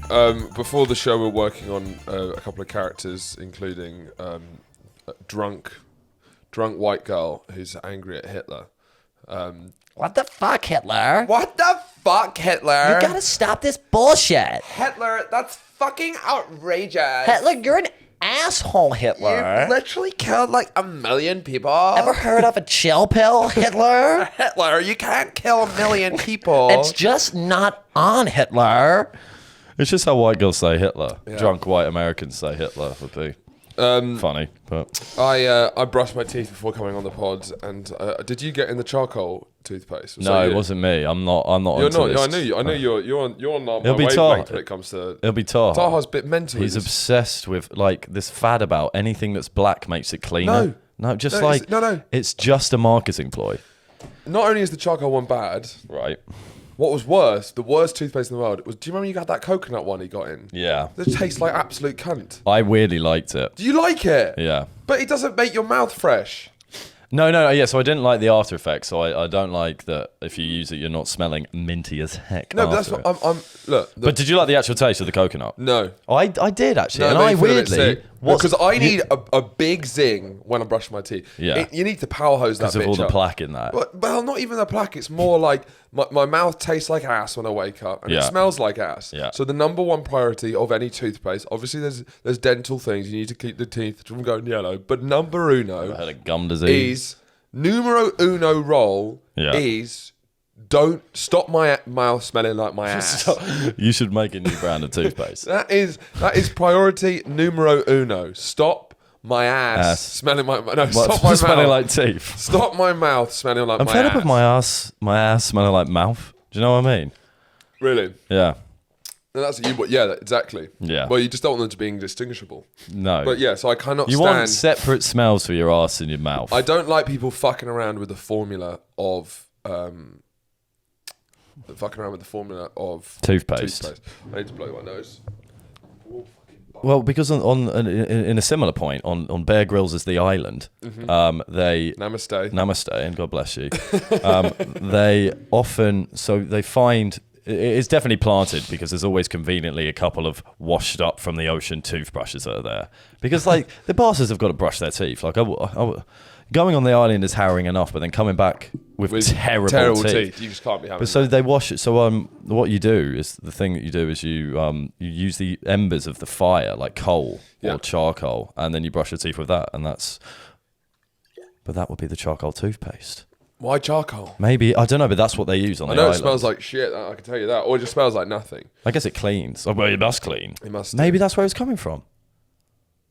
Before the show, we're working on a couple of characters, including a drunk white girl who's angry at Hitler. What the fuck, Hitler? What the fuck, Hitler? You gotta stop this bullshit. Hitler, that's fucking outrageous. Hitler, you're an asshole, Hitler. You literally killed like 1 million people. Ever heard of a chill pill, Hitler? Hitler, you can't kill 1 million people. It's just not on, Hitler. It's just how white girls say Hitler. Yeah. Drunk white Americans say Hitler would be funny. But I brushed my teeth before coming on the pod, and did you get in the charcoal toothpaste? No, it wasn't me. I'm not. You're not. This. I know you're on my It'll be wavelength when it comes to. It'll be Taha. Taha's a bit mental. He's obsessed with like this fad about anything that's black makes it cleaner. No, it's just a marketing ploy. Not only is the charcoal one bad, right? What was worse, the worst toothpaste in the world, was, do you remember you got that coconut one he got in? Yeah. That tastes like absolute cunt. I weirdly liked it. Do you like it? Yeah. But it doesn't make your mouth fresh. No, yeah, so I didn't like the after effects, so I don't like that if you use it, you're not smelling minty as heck. No, but that's what look. But did you like the actual taste of the coconut? No. I did, actually, No, and I weirdly... Because I need a big zing when I brush my teeth. Yeah. You need to power hose that bitch because of all the up. plaque in that. Well, not even the plaque. It's more like my mouth tastes like ass when I wake up, and it smells like ass. Yeah. So the number one priority of any toothpaste, obviously there's dental things. You need to keep the teeth from going yellow. But number uno I had a gum disease. is numero uno role is don't stop my mouth smelling like my ass. You should make a new brand of toothpaste. That is priority numero uno. Stop my ass smelling my stop my smelling mouth. like teeth. Stop my mouth smelling like I'm my ass. fed up with my ass smelling like mouth. Do you know what I mean? Really? Yeah. And that's what you. Yeah, exactly. Yeah. Well, you just don't want them to be indistinguishable. No. But yeah, so I cannot. You want separate smells for your ass and your mouth. I don't like people fucking around with the formula of toothpaste. I need to blow my nose. Well, because in a similar point on Bear Grylls as the island, they namaste and God bless you. They find it's definitely planted because there's always conveniently a couple of washed up from the ocean toothbrushes that are there because like the bastards have got to brush their teeth. Like going on the island is harrowing enough, but then coming back with terrible teeth. You just can't be having. But so they wash it. So what you do is the thing that you do is you use the embers of the fire like coal or charcoal, and then you brush your teeth with that, and but that would be the charcoal toothpaste. Why charcoal? Maybe, I don't know, but that's what they use on the island. I know it smells like shit, I can tell you that. Or it just smells like nothing. I guess it cleans. Oh, well, it must clean. It must. Maybe that's where it's coming from.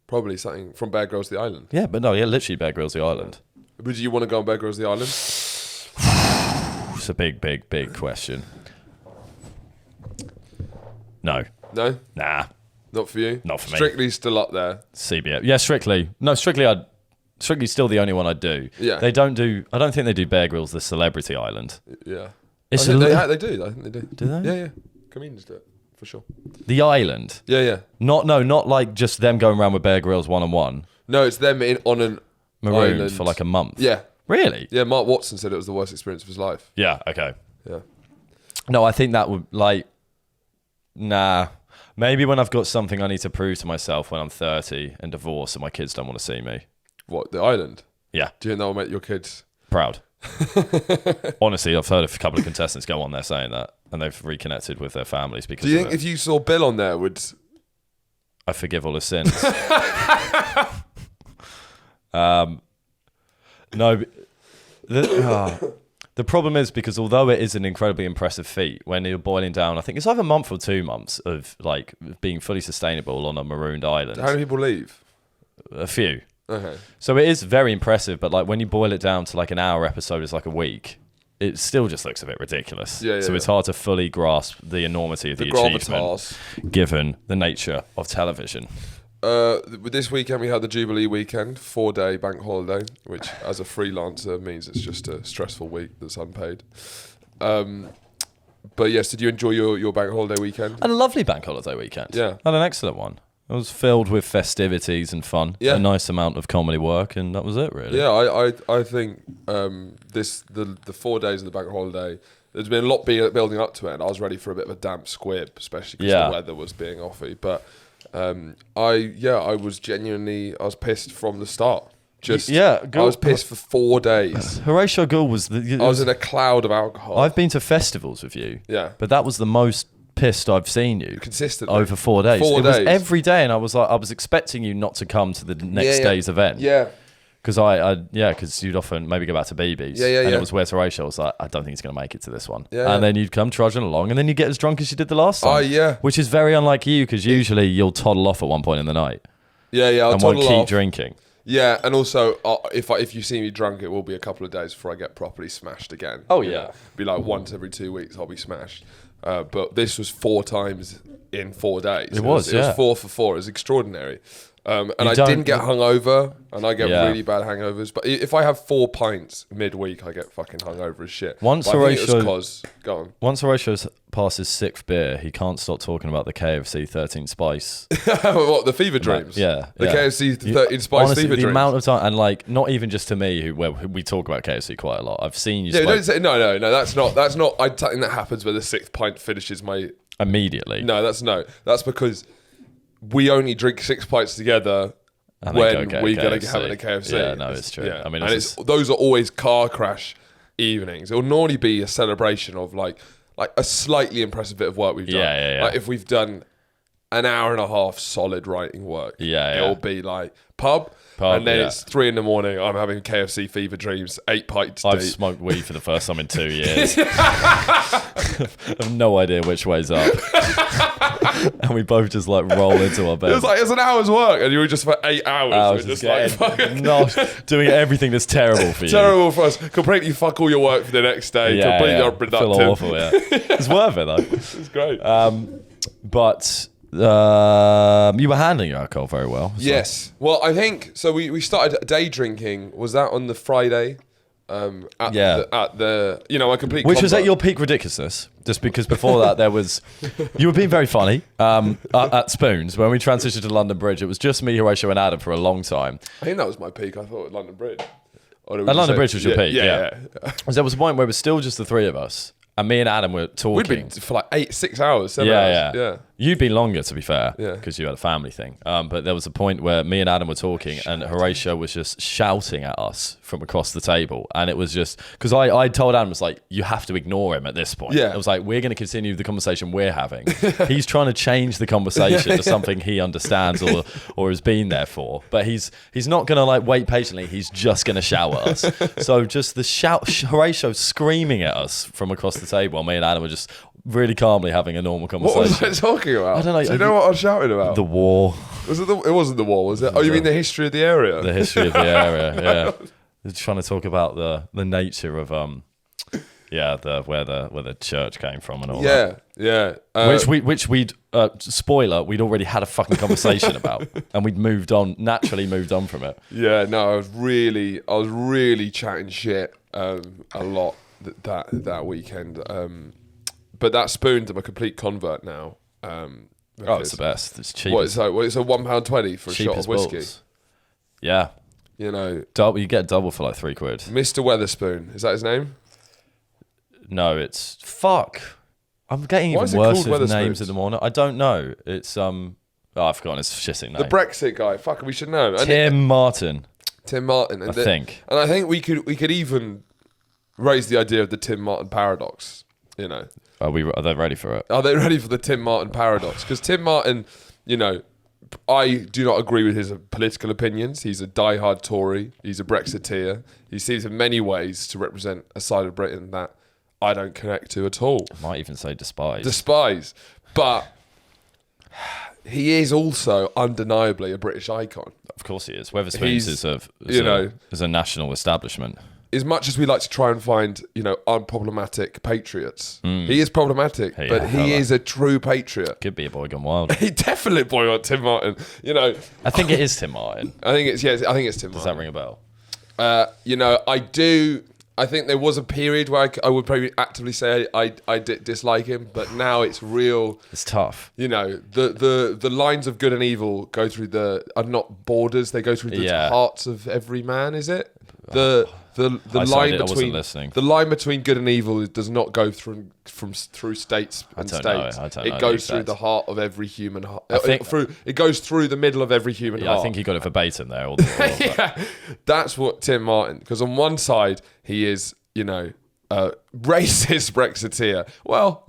Probably something from Bear Grylls the Island. Yeah, but no, literally Bear Grylls the Island. Would you want to go on Bear Grylls the Island? It's a big question. No. No? Nah. Not for you? Not for me. Strictly's still up there. CBF. Yeah, Strictly. No, Strictly's still the only one I'd do. Yeah. I don't think they do Bear Grylls the Celebrity Island. Yeah. They do. I think they do. Do they? Yeah. Comedians do it, for sure. The island? Yeah. Not like just them going around with Bear Grylls one-on-one. No, it's them on an marooned island. for like a month. Yeah. Really? Yeah, Mark Watson said it was the worst experience of his life. Yeah, okay. Yeah. No, I think that would nah. Maybe when I've got something I need to prove to myself when I'm 30 and divorced and my kids don't want to see me. What, the island? Yeah. Do you think that will make your kids proud? Honestly, I've heard a couple of contestants go on there saying that, and they've reconnected with their families because. Do you think if you saw Bill on there, would I forgive all his sins? No. The problem is because although it is an incredibly impressive feat, when you're boiling down, I think it's either a month or 2 months of like being fully sustainable on a marooned island. How many people leave? A few. Okay. So it is very impressive, but like when you boil it down to like an hour episode is like a week, it still just looks a bit ridiculous. Yeah, so it's hard to fully grasp the enormity of the achievement gravitas, given the nature of television. This weekend we had the Jubilee weekend, 4-day bank holiday, which as a freelancer means it's just a stressful week that's unpaid. But yes, did you enjoy your bank holiday weekend? I had a lovely bank holiday weekend. Yeah. I had an excellent one. It was filled with festivities and fun. Yeah. A nice amount of comedy work, and that was it, really. Yeah, I think the 4 days of the bank holiday, there's been a lot building up to it, and I was ready for a bit of a damp squib, especially because the weather was being offy. But I was pissed from the start. I was pissed for 4 days. Horatio Gould was I was in a cloud of alcohol. I've been to festivals with you. Yeah. But that was the most pissed I've seen you consistently over 4 days. 4 it days. was every day, and I was expecting you not to come to the next day's event. Yeah. Because you'd often maybe go back to BB's. And it was where Horatio was like, I don't think he's going to make it to this one. And then you'd come trudging along, and then you get as drunk as you did the last time. Which is very unlike you, because usually you'll toddle off at one point in the night. I'll and won't keep drinking. Yeah, and also if you see me drunk, it will be a couple of days before I get properly smashed again. Oh yeah, be like once every 2 weeks I'll be smashed. But this was 4 times in 4 days. It was 4 for 4. It was extraordinary. And I didn't get hungover, and I get really bad hangovers. But if I have 4 pints midweek, I get fucking hungover as shit. Once Horatio past his 6th beer, he can't stop talking about the KFC 13 Spice. What, the fever dreams? The KFC 13 Spice honestly, fever the dreams. Amount of time, and like not even just to me, where we talk about KFC quite a lot. I've seen you. Don't say no. That's not. I think that happens where the 6th pint finishes my immediately. No, that's because we only drink 6 pints together when we're going to have it at KFC. Yeah, no, it's true. Yeah. I mean, those are always car crash evenings. It'll normally be a celebration of like a slightly impressive bit of work we've done. Yeah. Like if we've done an hour and a half solid writing work, it'll be like pub and then it's 3 a.m. I'm having KFC fever dreams, 8 pints I've deep. smoked weed for the first time in 2 years. I've no idea which way's up. And we both just like roll into our bed. It was like, it's an hour's work, and you were just for 8 hours. I was just doing everything that's terrible for you. Terrible for us. Completely fuck all your work for the next day. Completely unproductive. Feel awful, It's worth it though. It's great. But you were handling your alcohol very well. So. Yes. Well, I think so. We started day drinking. Was that on the Friday? At the my complete. Which was at your peak ridiculousness. Just because before that you were being very funny at Spoons when we transitioned to London Bridge. It was just me, Horatio, and Adam for a long time. I think that was my peak. I thought at London Bridge. At London Bridge was your peak. Yeah. There was a point where it was still just the 3 of us. And me and Adam were talking. We'd been for like 6 hours, 7 hours. Yeah. You'd been longer, to be fair, Yeah. because you had a family thing. But there was a point where me and Adam were talking, and Horatio was just shouting at us from across the table. And it was just because I told Adam, was like, you have to ignore him at this point. Yeah. It was like, we're going to continue the conversation we're having. He's trying to change the conversation to something he understands or has been there for. But he's not going to like wait patiently. He's just going to shout at us. So just the Horatio screaming at us from across the table. Me and Adam were just really calmly having a normal conversation. What was I talking about? I don't know. Do you know what I was shouting about? The war. Was it? It wasn't the war, was it? Oh, you mean the history of the area? The history of the area. Yeah. They're trying to talk about the nature of where the church came from and all that. Yeah. Which we'd spoiler, we'd already had a fucking conversation about, and we'd naturally moved on from it. Yeah. No, I was really chatting shit a lot that weekend. But that Spoons, I'm a complete convert now. It's the best. It's cheap. It's £1.20 for a shot of whiskey. Balls. Yeah. You know, you get double for like £3. Mr. Weatherspoon, is that his name? No, it's fuck. I'm getting even worse with names in the morning. I don't know. It's I've forgotten his shitting name. The Brexit guy. Fuck, we should know. Tim Martin. I think we could even raise the idea of the Tim Martin paradox. You know, are they ready for it? Are they ready for the Tim Martin paradox? Because Tim Martin, you know, I do not agree with his political opinions. He's a diehard Tory. He's a Brexiteer. He seems in many ways to represent a side of Britain that I don't connect to at all. I might even say despise. But he is also undeniably a British icon. Of course he is. Weatherspoons is a national establishment. As much as we like to try and find, unproblematic patriots, he is problematic, but he is a true patriot. Could be a boy gone wild. He definitely boy on Tim Martin. I think it is Tim Martin. I think it's Tim Martin. Does that ring a bell? I do. I think there was a period where I would probably actively say I dislike him, but now it's real. It's tough. The lines of good and evil go through are not borders. They go through the hearts of every man. Is it the the I line wasn't between listening. the line between good and evil does not go through states and don't know. states. I don't it know goes the through exact- the heart of every human heart. think- It goes through the middle of every human Yeah, heart. I think he got it verbatim there. All the Yeah, that's what Tim Martin. Because on one side he is, racist Brexiteer. Well,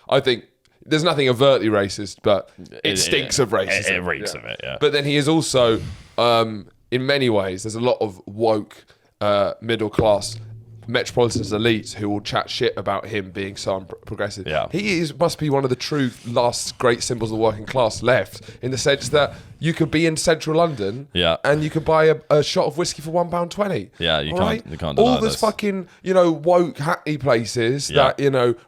I think there's nothing overtly racist, but it stinks of racism. It reeks of it. Yeah. But then he is also, in many ways, there's a lot of woke, middle class, metropolitan elites who will chat shit about him being so progressive. Yeah. Must be one of the true last great symbols of the working class left, in the sense that you could be in central London, and you could buy a shot of whiskey for £1.20. Yeah, you all can't deny all this this. fucking woke hackney places that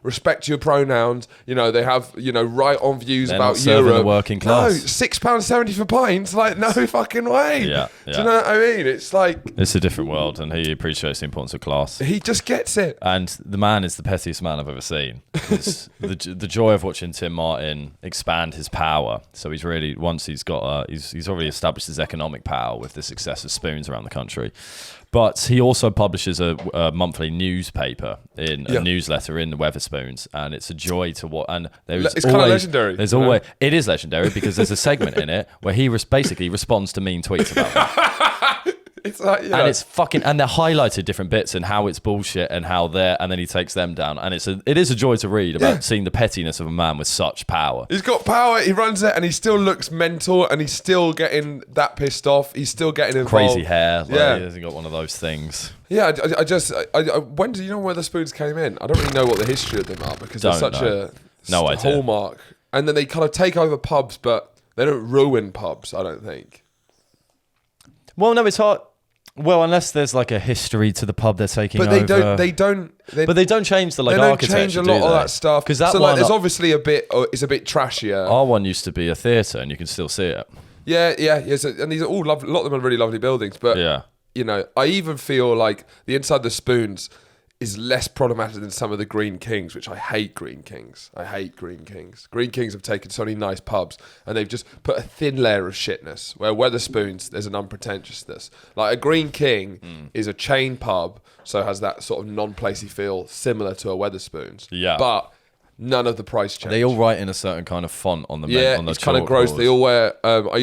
respect your pronouns. They have right on views They're about not serving Europe. the working class. No, £6.70 for pints. Like, no fucking way. Yeah, Do you know what I mean? It's like It's a different world, and he appreciates the importance of class. he just gets it. And the man is the pettiest man I've ever seen. It's the joy of watching Tim Martin expand his power. So he's really, once he's got he's already established his economic power with the success of spoons around the country. But he also publishes a monthly newspaper a newsletter in the Weatherspoons, and it's a joy to watch. And It's kind of legendary. There's always it is legendary because there's a segment in it where he basically responds to mean tweets about them. It's like, And it's fucking, and they're highlighted different bits and how it's bullshit and how and then he takes them down. And it is a joy to read about seeing the pettiness of a man with such power. He's got power, he runs it, and he still looks mental, and he's still getting that pissed off. He's still getting involved. Crazy hair. He hasn't got one of those things. Yeah, when do you know where the spoons came in? I don't really know what the history of them are, because they're such a hallmark. And then they kind of take over pubs, but they don't ruin pubs, I don't think. Well, no, it's hard. Well, unless there's like a history to the pub they're taking over. But they don't change the they don't architecture. change a lot of that stuff. Because that there's obviously it's a bit trashier. Our one used to be a theatre, and you can still see it. Yeah. So, and these are all lovely. A lot of them are really lovely buildings. But I even feel like the inside of the spoons is less problematic than some of the Green Kings, which I hate. Green Kings. Green Kings have taken so many nice pubs and they've just put a thin layer of shitness, where Weatherspoons, there's an unpretentiousness. Like a Green King is a chain pub, so has that sort of non-placey feel similar to a Weatherspoons. Yeah. But none of the price change. They all write in a certain kind of font on the yeah, on the it's kind of chalk gross. boards. They all wear. I've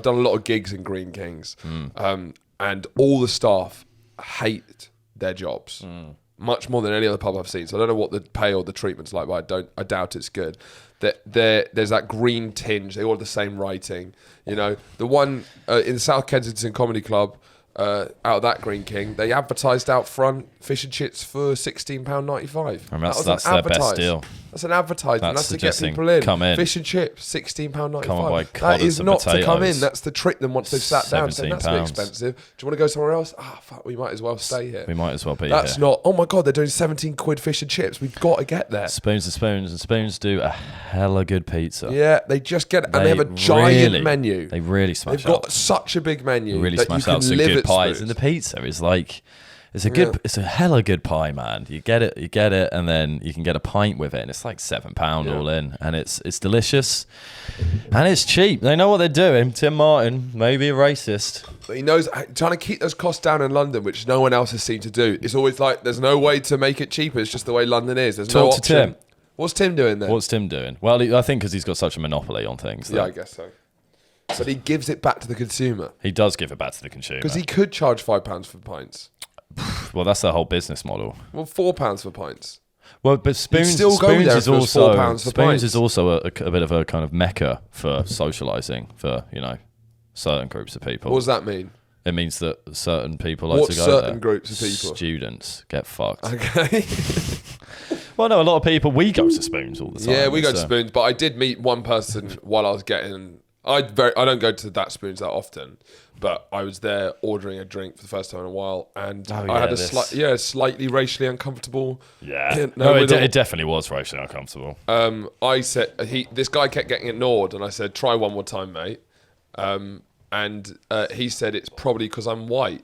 done a lot of gigs in Green Kings, and all the staff hate their jobs much more than any other pub I've seen. So I don't know what the pay or the treatment's like, but I doubt it's good. There's that green tinge. They all have the same writing. The one in South Kensington Comedy Club. Out of that Green King, they advertised out front fish and chips for £16.95. And that's their best deal. That's an advertisement. That's to get suggesting, people in. come in. Fish and chips, £16.95. Come and buy That collars is and not to come potatoes. in. That's to trick them once they've sat down. Saying, that's a bit £17. expensive. Do you want to go somewhere else? Fuck, we might as well stay here. We might as well be That's here. not. Oh my god, they're doing 17 quid fish and chips. We've got to get there. Spoons and spoons, and spoons do a hella good pizza. Yeah, they just get it, and they have a giant menu. They really smash They've out. got such a big menu. Really that smash you out can some live good at pies, Spoons. and the pizza is like it's a hella good pie, man. You get it, and then you can get a pint with it, and it's like £7 all in, and it's delicious, and it's cheap. They know what they're doing. Tim Martin, maybe a racist, But he knows trying to keep those costs down in London, which no one else has seemed to do. It's always like there's no way to make it cheaper. It's just the way London is. There's no Talk to option. Tim. What's Tim doing then? What's Tim doing? Well, I think because he's got such a monopoly on things. Yeah, I guess so. So he gives it back to the consumer He does give it back to the consumer. because he could charge £5 for pints. Well, that's the whole business model. Well, £4 for pints. Well, but Spoons, still go Spoons there is if it was also £4 for Spoons pints. is also a bit of a kind of mecca for socialising for certain groups of people. What does that mean? It means that certain people like What to go certain there. groups of people? Students get fucked. Okay. Well, no, a lot of people. We go to Spoons all the time. Yeah, we go to so- Spoons, but I did meet one person while I was getting. I don't go to that Spoons that often, but I was there ordering a drink for the first time in a while, and I had a slightly racially uncomfortable. Yeah, no, it definitely was racially uncomfortable. I said this guy kept getting ignored, and I said, "Try one more time, mate." And he said it's probably because I'm white.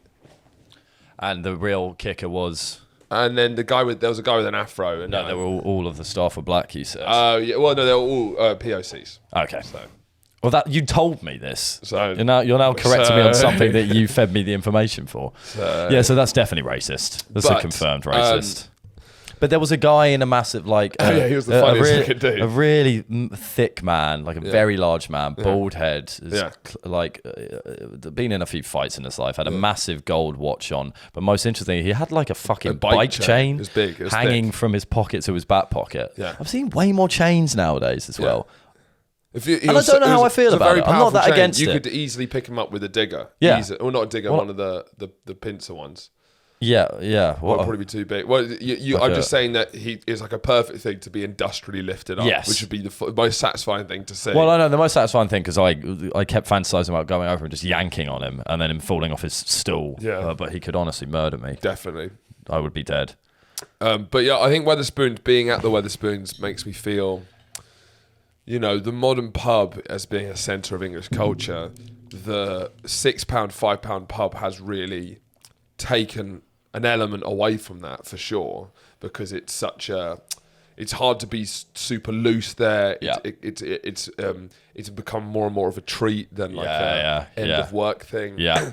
And the real kicker was. And then there was a guy with an afro, and No, they were all of the staff were black. He said. yeah, well, no, they were all POCs. Okay. So Well, that you told me this. So you're now correcting me on something that you fed me the information for. So that's definitely racist. That's a confirmed racist. But there was a guy in a massive, like, he was the funniest looking dude. A really thick man, like a very large man, bald head, been in a few fights in his life, had a massive gold watch on. But most interestingly, he had like a fucking bike chain it was big. It was hanging thick. from his pocket to his back pocket. Yeah. I've seen way more chains nowadays as well. And I don't know how I feel about it. I'm not that against it. You could easily pick him up with a digger. Yeah. Or not a digger, one of the pincer ones. Yeah. Would probably be too big. Well, I'm just saying that he is like a perfect thing to be industrially lifted up, which would be the most satisfying thing to see. Well, I know the most satisfying thing because I kept fantasizing about going over and just yanking on him and then him falling off his stool. Yeah. But he could honestly murder me. Definitely. I would be dead. But yeah, I think Wetherspoons, being at the Wetherspoons makes me feel, the modern pub as being a centre of English culture, the £6, £5 pub has really taken an element away from that for sure, because it's hard to be super loose there. Yeah. It's become more and more of a treat than like end of work thing. Yeah.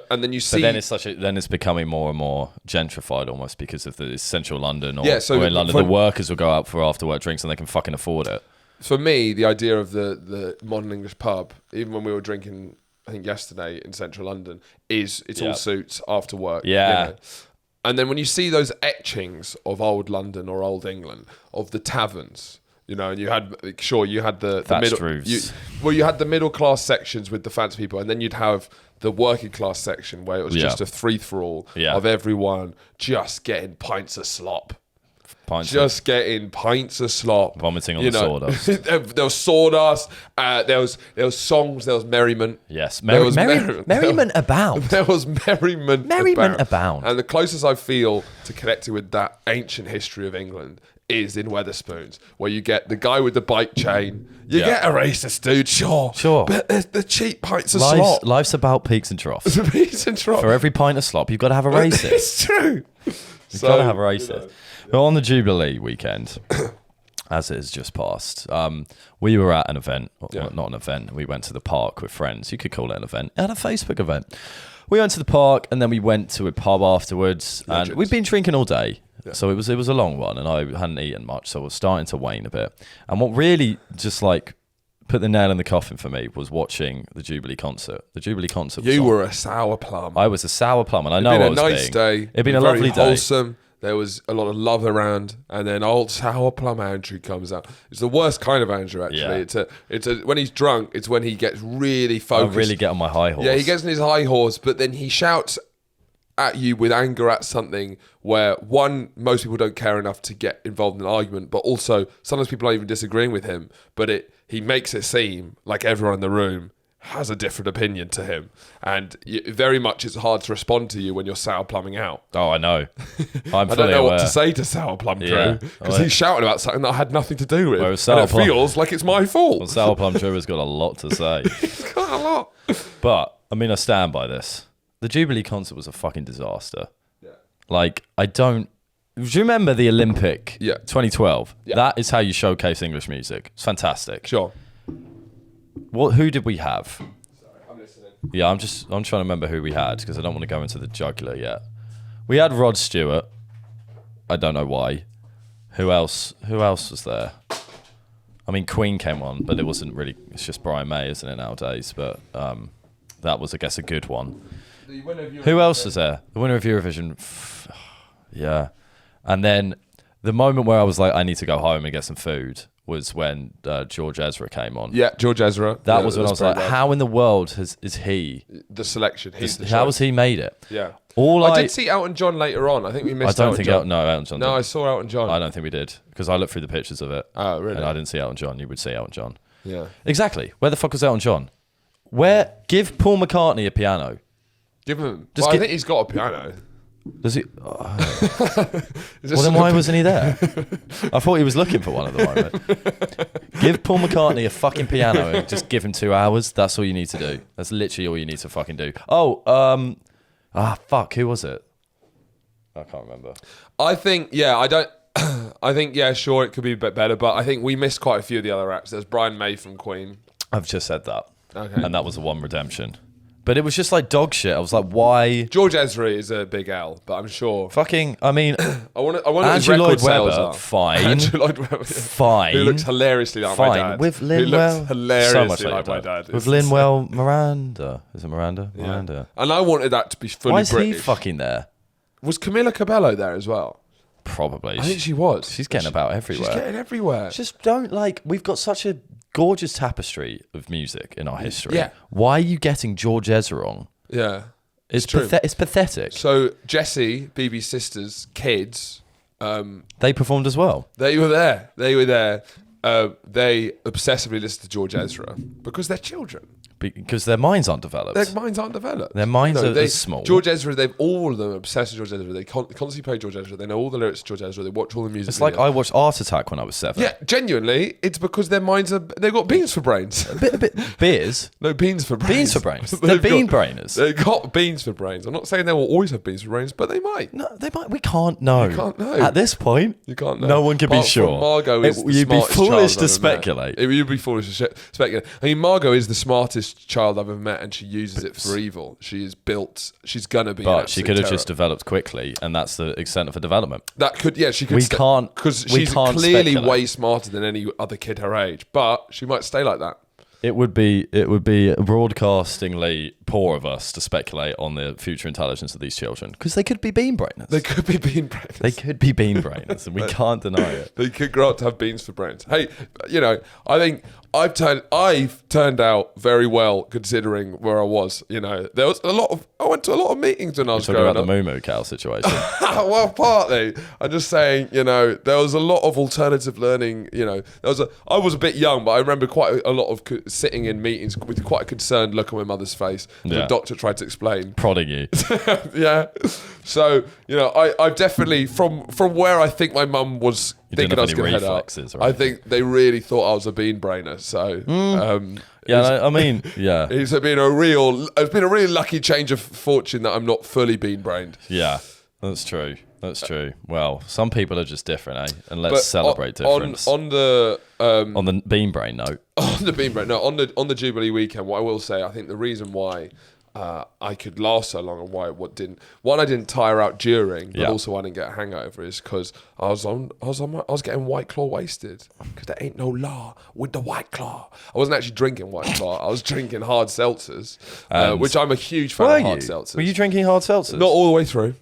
And then you see, but then it's becoming more and more gentrified almost because of the central London or in London the workers will go out for after work drinks and they can fucking afford it. For me, the idea of the modern English pub, even when we were drinking, I think yesterday in central London, it's all suits after work. Yeah. And then when you see those etchings of old London or old England, of the taverns, and you had the thatched middle roofs. You had the middle class sections with the fancy people, and then you'd have the working class section where it was just a free for all of everyone just getting pints of slop. Getting pints of slop, vomiting on the sawdust. There was sawdust. There was songs. There was merriment. Yes, merriment abound. There was merriment abound. And the closest I feel to connecting with that ancient history of England is in Wetherspoons, where you get the guy with the bike chain. You get a racist dude, sure. But there's the cheap pints of slop. Life's about peaks and troughs. Peaks and troughs. For every pint of slop, you've got to have a racist. It's true. You've got to have a racist. Well, on the Jubilee weekend, as it has just passed, we were at an event. Well, not an event. We went to the park with friends. You could call it an event. At a Facebook event. We went to the park and then we went to a pub afterwards. And we'd been drinking all day. Yeah. So it was a long one and I hadn't eaten much. So I was starting to wane a bit. And what really just like put the nail in the coffin for me was watching the Jubilee concert. The Jubilee concert was were a sour plum. I was a sour plum and I know I was being. It'd been a nice day. It'd been a lovely day. Wholesome. There was a lot of love around, and then old sour plum Andrew comes out. It's the worst kind of Andrew, actually. Yeah. When he's drunk, it's when he gets really focused. I really get on my high horse. Yeah, he gets on his high horse, but then he shouts at you with anger at something where, one, most people don't care enough to get involved in an argument, but also sometimes people aren't even disagreeing with him, but he makes it seem like everyone in the room has a different opinion to him, and very much it's hard to respond to you when you're sour plumbing out. Oh, I know. I don't know what to say to sour plum Drew, because he's shouting about something that I had nothing to do with, and it feels like it's my fault. Well, sour plum Drew has got a lot to say. He's got a lot. But I mean, I stand by this. The Jubilee concert was a fucking disaster. Yeah. Like, do you remember the Olympic 2012? Yeah. That is how you showcase English music. It's fantastic. Sure. Who did we have? Sorry, I'm listening. Yeah, I'm trying to remember who we had because I don't want to go into the jugular yet. We had Rod Stewart. I don't know why. Who else was there? I mean, Queen came on, but it wasn't really. It's just Brian May, isn't it, nowadays? But that was, I guess, a good one. Who else was there? The winner of Eurovision. Yeah. And then the moment where I was like, I need to go home and get some food was when George Ezra came on. Yeah, George Ezra. That was when I was like, how in the world is he? The selection. How has he made it? Yeah. I did see Elton John later on. I think we missed Elton John. Elton John. No, I saw Elton John. I don't think we did because I looked through the pictures of it. Oh, really? And I didn't see Elton John. You would see Elton John. Yeah. Exactly. Where the fuck was Elton John? Give Paul McCartney a piano. Give him. I think he's got a piano. Does he? Well, then why wasn't he there? I thought he was looking for one at the moment. Give Paul McCartney a fucking piano and just give him 2 hours. That's all you need to do. That's literally all you need to fucking do. Fuck. Who was it? I can't remember. I think, sure, it could be a bit better, but I think we missed quite a few of the other acts. There's Brian May from Queen. I've just said that. Okay. And that was the one redemption. But it was just like dog shit. I was like, why? George Ezra is a big L, but I'm sure. I mean, I want to his Andrew record Lloyd sales Webber, are. fine. Andrew Lloyd Webber, fine. who looks hilariously like my dad. With Who Lin-Manuel. looks hilariously So much like my dad. With Lin-Manuel Miranda. Is it Miranda? Yeah. Miranda. And I wanted that to be fully Why is British. he fucking there? Was Camila Cabello there as well? Probably. I think she was. She's getting about everywhere. She's getting everywhere. Just don't we've got such a gorgeous tapestry of music in our history. Yeah. Why are you getting George Ezra wrong? Yeah. It's true. It's pathetic. So Jessie, BB's sister's kids, They performed as well. they were there. They obsessively listened to George Ezra because they're children. Because their minds aren't developed. Their minds aren't developed. Their minds are small. George Ezra, all of them obsessed with George Ezra. They constantly play George Ezra. They know all the lyrics to George Ezra. They watch all the music. It's like I watched Art Attack when I was 7. Yeah, genuinely, it's because their minds they've got beans for brains. Beers? No, beans for brains. Beans for brains. They're bean brainers. They've got beans for brains. I'm not saying they will always have beans for brains, but they might. No, they might. We can't know. You can't know. At this point, You can't know. no one can be Apart from sure. Margot is the You'd be smartest foolish child to I've ever met. speculate. You'd be foolish to speculate. I mean, Margot is the smartest child I've ever met, and she uses it for evil. She is built. She's gonna be. But she could have just developed quickly, and that's the extent of her development. That could, yeah, she could. We can't because we she's can't clearly speculate. way smarter than any other kid her age. But she might stay like that. It would be broadcastingly poor of us to speculate on the future intelligence of these children because they could be bean brainers. They could be bean brains. They could be bean brainers, and we can't deny it. They could grow up to have beans for brains. Hey, I think I've turned out very well considering where I was. There was I went to a lot of meetings when I was Talking growing about up. the Moo Moo cow situation. Well, partly. I'm just saying, there was a lot of alternative learning. I was a bit young, but I remember quite a lot of sitting in meetings with quite a concerned look on my mother's face. Yeah. The doctor tried to explain. Prodding you. Yeah. So, I've definitely, from where I think my mum was thinking I was going to head out, right? I think they really thought I was a bean brainer. So, Yeah. it's been a really lucky change of fortune that I'm not fully bean brained. Yeah, that's true. That's true. Well, some people are just different, eh? And let's celebrate difference. On the bean brain note. On the bean brain, no, on the Jubilee weekend, what I will say, I think the reason why I could last so long and why I didn't tire out during, but also why I didn't get a hangover is because I was getting White Claw wasted because there ain't no law with the White Claw. I wasn't actually drinking White Claw. I was drinking hard seltzers, which I'm a huge fan of hard seltzers. Were you drinking hard seltzers? Not all the way through.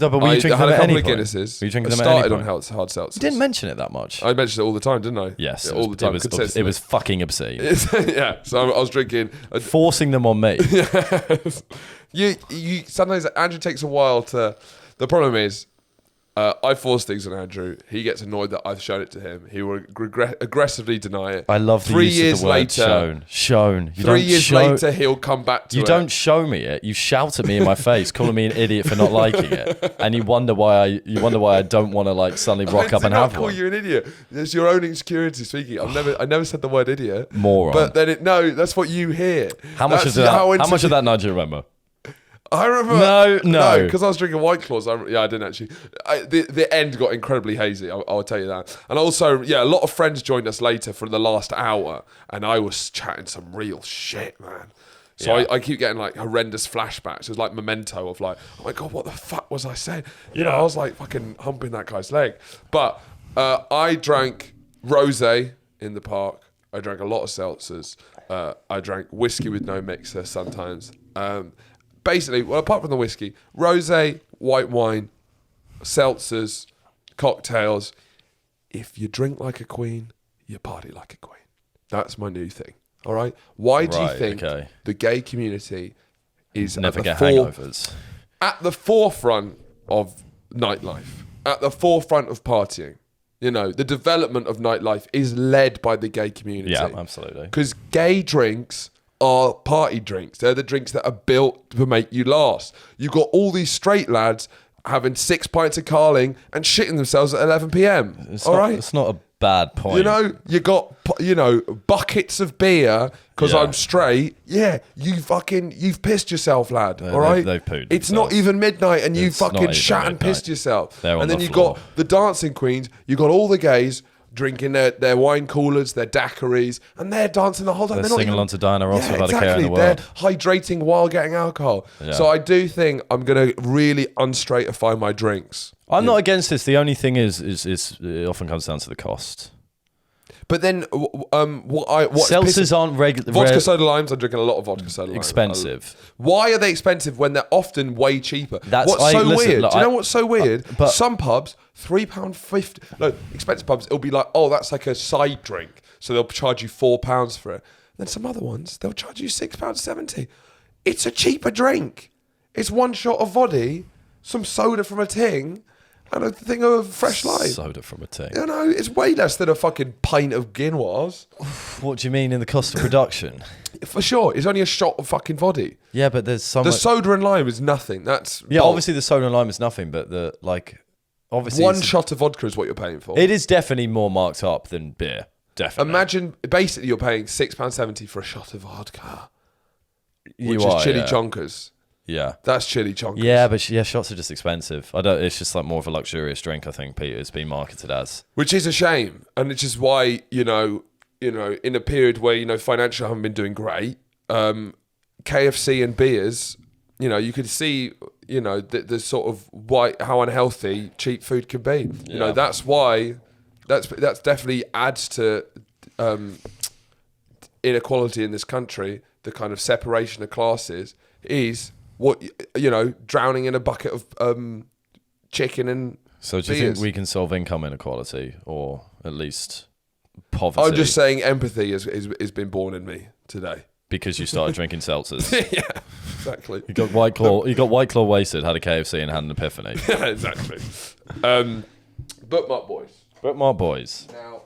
No, but were you drinking I had them a at couple any of point? Guinnesses. Were you drinking I them at any started on point? hard seltzers. You didn't mention it that much. I mentioned it all the time, didn't I? Yes, all the time. It was fucking obscene. Yeah, so I was drinking. Forcing them on me. You sometimes Andrew takes a while to. The problem is, I force things on Andrew. He gets annoyed that I've shown it to him. He will aggressively deny it. I love the 3 use years of the word later, shown. You 3 years later, he'll come back to it. You don't show me it. You shout at me in my face, calling me an idiot for not liking it, and you wonder why I don't want to suddenly rock up and have I call one. you an idiot. It's your own insecurity speaking. I never said the word idiot. Moron. But then that's what you hear. How much of that night do you remember? I remember. No. Because I was drinking White Claws. I didn't actually. The end got incredibly hazy. I'll tell you that. And also, a lot of friends joined us later for the last hour, and I was chatting some real shit, man. So I keep getting horrendous flashbacks. It was like Memento of oh my God, what the fuck was I saying? I was fucking humping that guy's leg. But I drank rosé in the park. I drank a lot of seltzers. I drank whiskey with no mixer sometimes. Basically, well, apart from the whiskey, rosé, white wine, seltzers, cocktails. If you drink like a queen, you party like a queen. That's my new thing. All right? Why do you think the gay community is hangovers? At the forefront of nightlife, at the forefront of partying? The development of nightlife is led by the gay community. Yeah, absolutely. Because gay drinks are party drinks. They're the drinks that are built to make you last. You've got all these straight lads having 6 pints of Carling and shitting themselves at 11 p.m. It's not a bad point. You got buckets of beer because I'm straight. Yeah, you've pissed yourself, lad. All right, they've pooed It's themselves. not even midnight, and you It's not fucking even shat and midnight. pissed yourself. They're on And then the you floor. got the dancing queens. You got all the gays drinking their wine coolers, their daiquiris, and they're dancing the whole time. They're not singing even, along to Diana Ross without exactly. a care in the world. They're hydrating while getting alcohol. Yeah. So I do think I'm going to really unstraightify my drinks. I'm not against this. The only thing is it often comes down to the cost. But then, seltzers aren't regular. Vodka soda limes. I'm drinking a lot of vodka soda limes. Expensive. Why are they expensive when they're often way cheaper? That's what's so listen, weird? look, Do you know what's so weird? but- Some pubs, £3.50. No, expensive pubs, it'll be like, oh, that's like a side drink, so they'll charge you £4 for it. Then some other ones, they'll charge you £6.70. It's a cheaper drink. It's one shot of vodka, some soda from a ting, and a thing of fresh lime. Soda from a ting. You know, it's way less than a fucking pint of Guinoise. What do you mean in the cost of production? For sure, it's only a shot of fucking vodka. Yeah, but there's so The much. soda and lime is nothing. That's Yeah, bulk. obviously the soda and lime is nothing, but obviously One shot of vodka is what you're paying for. It is definitely more marked up than beer. Definitely. Imagine, basically, you're paying £6.70 for a shot of vodka, which You are, is chili yeah. chonkers. Yeah. That's chili chonkers. Yeah, but shots are just expensive. It's just like more of a luxurious drink, I think, Peter. It's been marketed as. Which is a shame, and it's just why in a period where financially haven't been doing great, KFC and beers, you could see the sort of how unhealthy cheap food can be. That's why that's definitely adds to inequality in this country. The kind of separation of classes is drowning in a bucket of chicken and So do you beers. think we can solve income inequality, or at least poverty? I'm just saying empathy has been born in me today. Because you started drinking seltzers. Yeah, exactly. You got White Claw wasted, had a KFC and had an epiphany. Yeah, exactly. Bookmark boys. Bookmark boys. Now,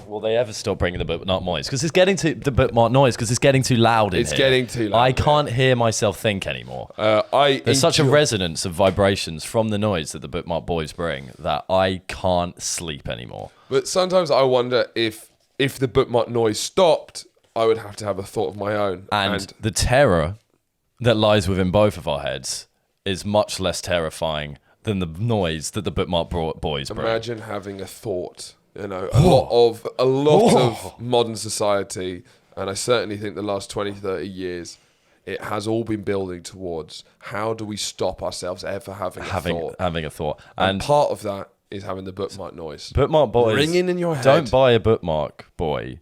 Will they ever stop bringing the bookmark noise? Because it's getting too loud in It's here. getting too loud, I yeah. can't hear myself think anymore. There's such a resonance of vibrations from the noise that the bookmark boys bring that I can't sleep anymore. But sometimes I wonder if the bookmark noise stopped, I would have to have a thought of my own. And the terror that lies within both of our heads is much less terrifying than the noise that the bookmark boys bring. imagine having a thought. A lot of modern society, and I certainly think the last 20, 30 years, it has all been building towards how do we stop ourselves ever having a thought. And part of that is having the bookmark noise. Bookmark boys ringing in your head. Don't buy a bookmark boy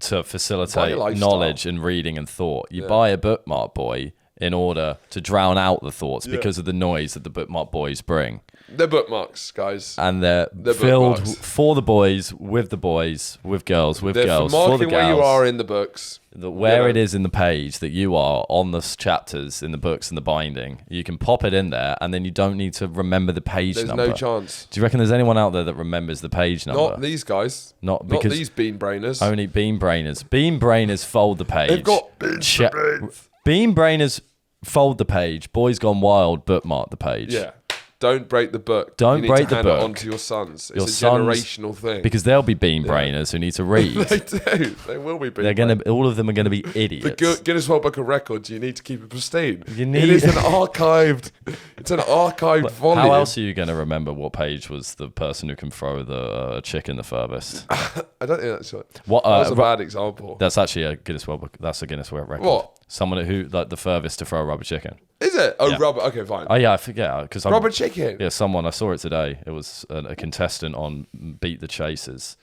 to facilitate Buy a lifestyle. knowledge and reading and thought. You buy a bookmark boy in order to drown out the thoughts because of the noise that the bookmark boys bring. They're bookmarks, guys. And they're filled bookmarks. for the boys, with girls, They're for girls, for for the marking girls. where you are in the books. Where it is in the page that you are on the chapters in the books and the binding, you can pop it in there, and then you don't need to remember the page There's number. no chance. Do you reckon there's anyone out there that remembers the page number? Not these guys. Not these bean brainers. Only bean brainers. Bean brainers fold the page. They've got beans for brains. Bean brainers fold the page. Boys Gone Wild bookmark the page. Yeah. Don't break the book. Don't you need break to the hand book. it on to your sons. It's Your a sons- generational thing. Because they'll be bean brainers who need to read. They do. They will be bean They're gonna. All of them are gonna be idiots. The Guinness World Book of Records, you need to keep it pristine. You need- It is an archived. It's an archived volume. How else are you gonna remember what page was the person who can throw the chicken the furthest? I don't think that's right. What? That was a bad example. That's actually a Guinness World Book. That's a Guinness World Record. What? Someone who the furthest to throw a rubber chicken. Is it? Oh, Yeah. rubber. Okay, fine. Oh yeah, I forget because Rubber chicken. Yeah, someone I saw it today. It was a contestant on Beat the Chasers.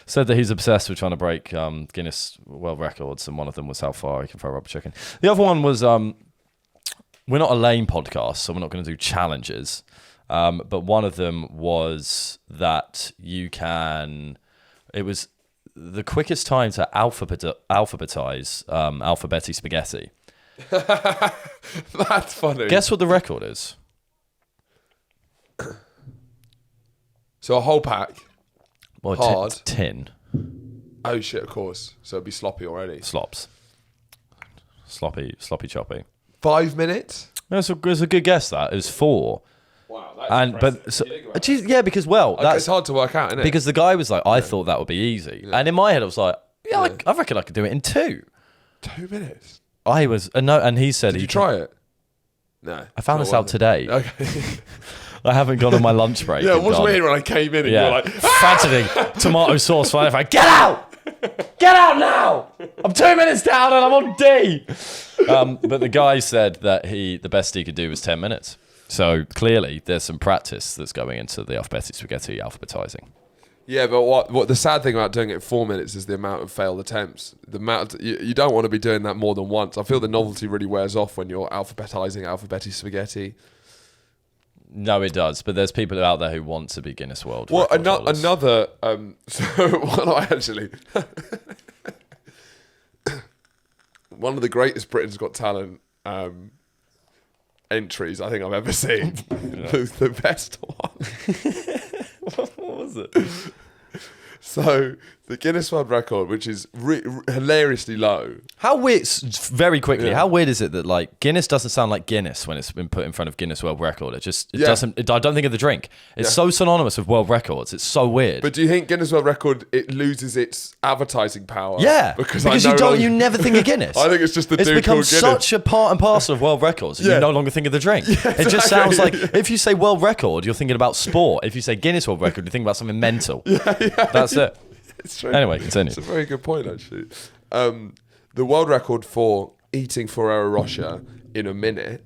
Said that he's obsessed with trying to break Guinness World Records, and one of them was how far he can throw a rubber chicken. The other one was we're not a lame podcast, so we're not going to do challenges. But one of them was that you can. It was the quickest time to alphabetize alphabetti spaghetti. That's funny. Guess what the record is? So a whole pack. Well, Hard. tin. Oh shit! Of course. So it'd be sloppy already. Slops. Sloppy choppy. 5 minutes. It's a good guess. That it was 4. Wow. That's And but so, geez, yeah, because it's hard to work out, isn't it? because the guy was like, I thought that would be easy, and in my head I was like, yeah, I reckon I could do it in 2. 2 minutes. I was no, and he said Did he you try it? No. I found Not this out worth it. today. Okay. I haven't gone on my lunch break. Yeah, it was weird when I came in and you were like, frantic, tomato sauce flying. Get out! Get out now! I'm 2 minutes down and I'm on D. But the guy said that the best he could do was 10 minutes. So clearly, there's some practice that's going into the alphabetic spaghetti alphabetizing. Yeah, but what the sad thing about doing it in 4 minutes is the amount of failed attempts. The amount you don't want to be doing that more than once. I feel the novelty really wears off when you're alphabetizing alphabetic spaghetti. No, it does. But there's people out there who want to be Guinness World. Well, Record another. Actually, one of the greatest Britain's Got Talent entries I think I've ever seen. The best one. What was it? So the Guinness World Record, which is hilariously low. How weird? Very quickly, how weird is it that like Guinness doesn't sound like Guinness when it's been put in front of Guinness World Record? It doesn't. I don't think of the drink. It's so synonymous with world records. It's so weird. But do you think Guinness World Record loses its advertising power? Yeah, because you never think of Guinness. I think it's just the dude become called Guinness. Such a part and parcel of world records. That you no longer think of the drink. It just sounds like if you say world record, you're thinking about sport. If you say Guinness World Record, you're thinking about something mental. That's it. It's true. Anyway, continue. It's a very good point, actually. The world record for eating Ferrero Rocher in a minute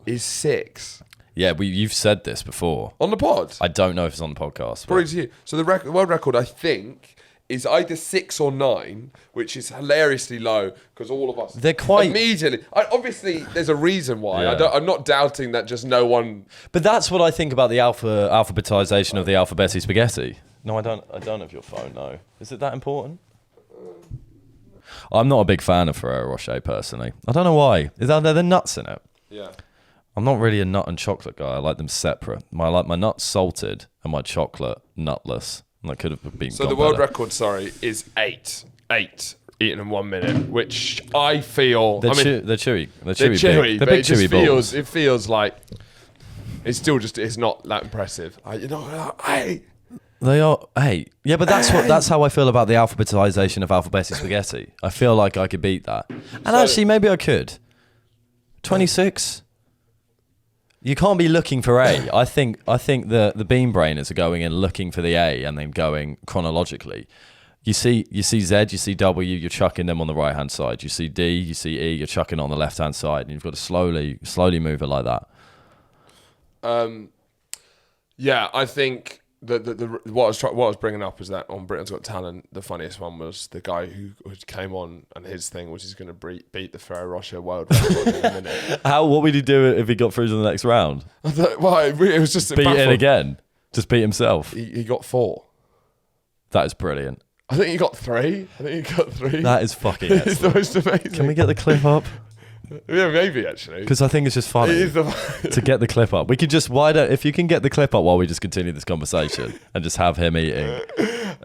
is 6. Yeah, you've said this before. On the pod? I don't know if it's on the podcast. Probably to you. So the world record, I think, is either 6 or 9, which is hilariously low because all of us... They're quite... Immediately. Obviously, there's a reason why. Yeah. I'm not doubting that just no one... But that's what I think about the alphabetization of the alphabetic spaghetti. No, I don't have your phone, no. Is it that important? I'm not a big fan of Ferrero Rocher, personally. I don't know why. Is there the nuts in it? Yeah. I'm not really a nut and chocolate guy. I like them separate. I like my nuts salted and my chocolate nutless. And that could have been So the world record, is 8. 8 eaten in 1 minute, which I feel... They're chewy. They're chewy, but big chewy balls. It feels like... It's still just... It's not that impressive. They are, yeah, but that's how I feel about the alphabetization of alphabetic spaghetti. I feel like I could beat that, and actually maybe I could. 26. You can't be looking for A. I think the bean brainers are going in looking for the A and then going chronologically. You see Z, you see W, you're chucking them on the right hand side. You see D, you see E, you're chucking on the left hand side, and you've got to slowly move it like that. Yeah, I think. What I was bringing up is that on Britain's Got Talent, the funniest one was the guy who came on and his thing was he's going to beat the Ferrero Rocher world record in a minute. What would he do if he got through to the next round? Well, it was just beat it again. Just beat himself. He got 4. That is brilliant. I think he got 3. That is fucking excellent. It's the most amazing. Can we get the clip up? Yeah, maybe actually. Because I think it's just funny to get the clip up. We could just if you can get the clip up while we just continue this conversation and just have him eating,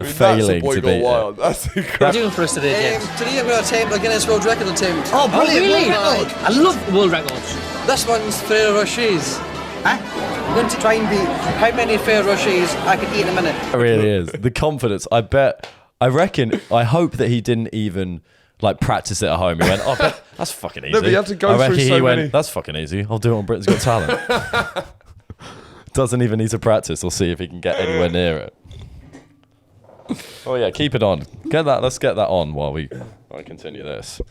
failing to beat wild. That's incredible. What are you doing for us today, James? Today I'm going to attempt a Guinness World Record attempt. Oh, brilliant! Really? I love world records. This one's Ferrero Rochers. I'm going to try and beat how many Ferrero Rochers I can eat in a minute. It really is. The confidence. I hope that he didn't even practice it at home. He went, that's fucking easy. No, but you have to go through so many. That's fucking easy. I'll do it on Britain's Got Talent. Doesn't even need to practice. We'll see if he can get anywhere near it. Oh yeah, keep it on. Let's get that on while we continue this.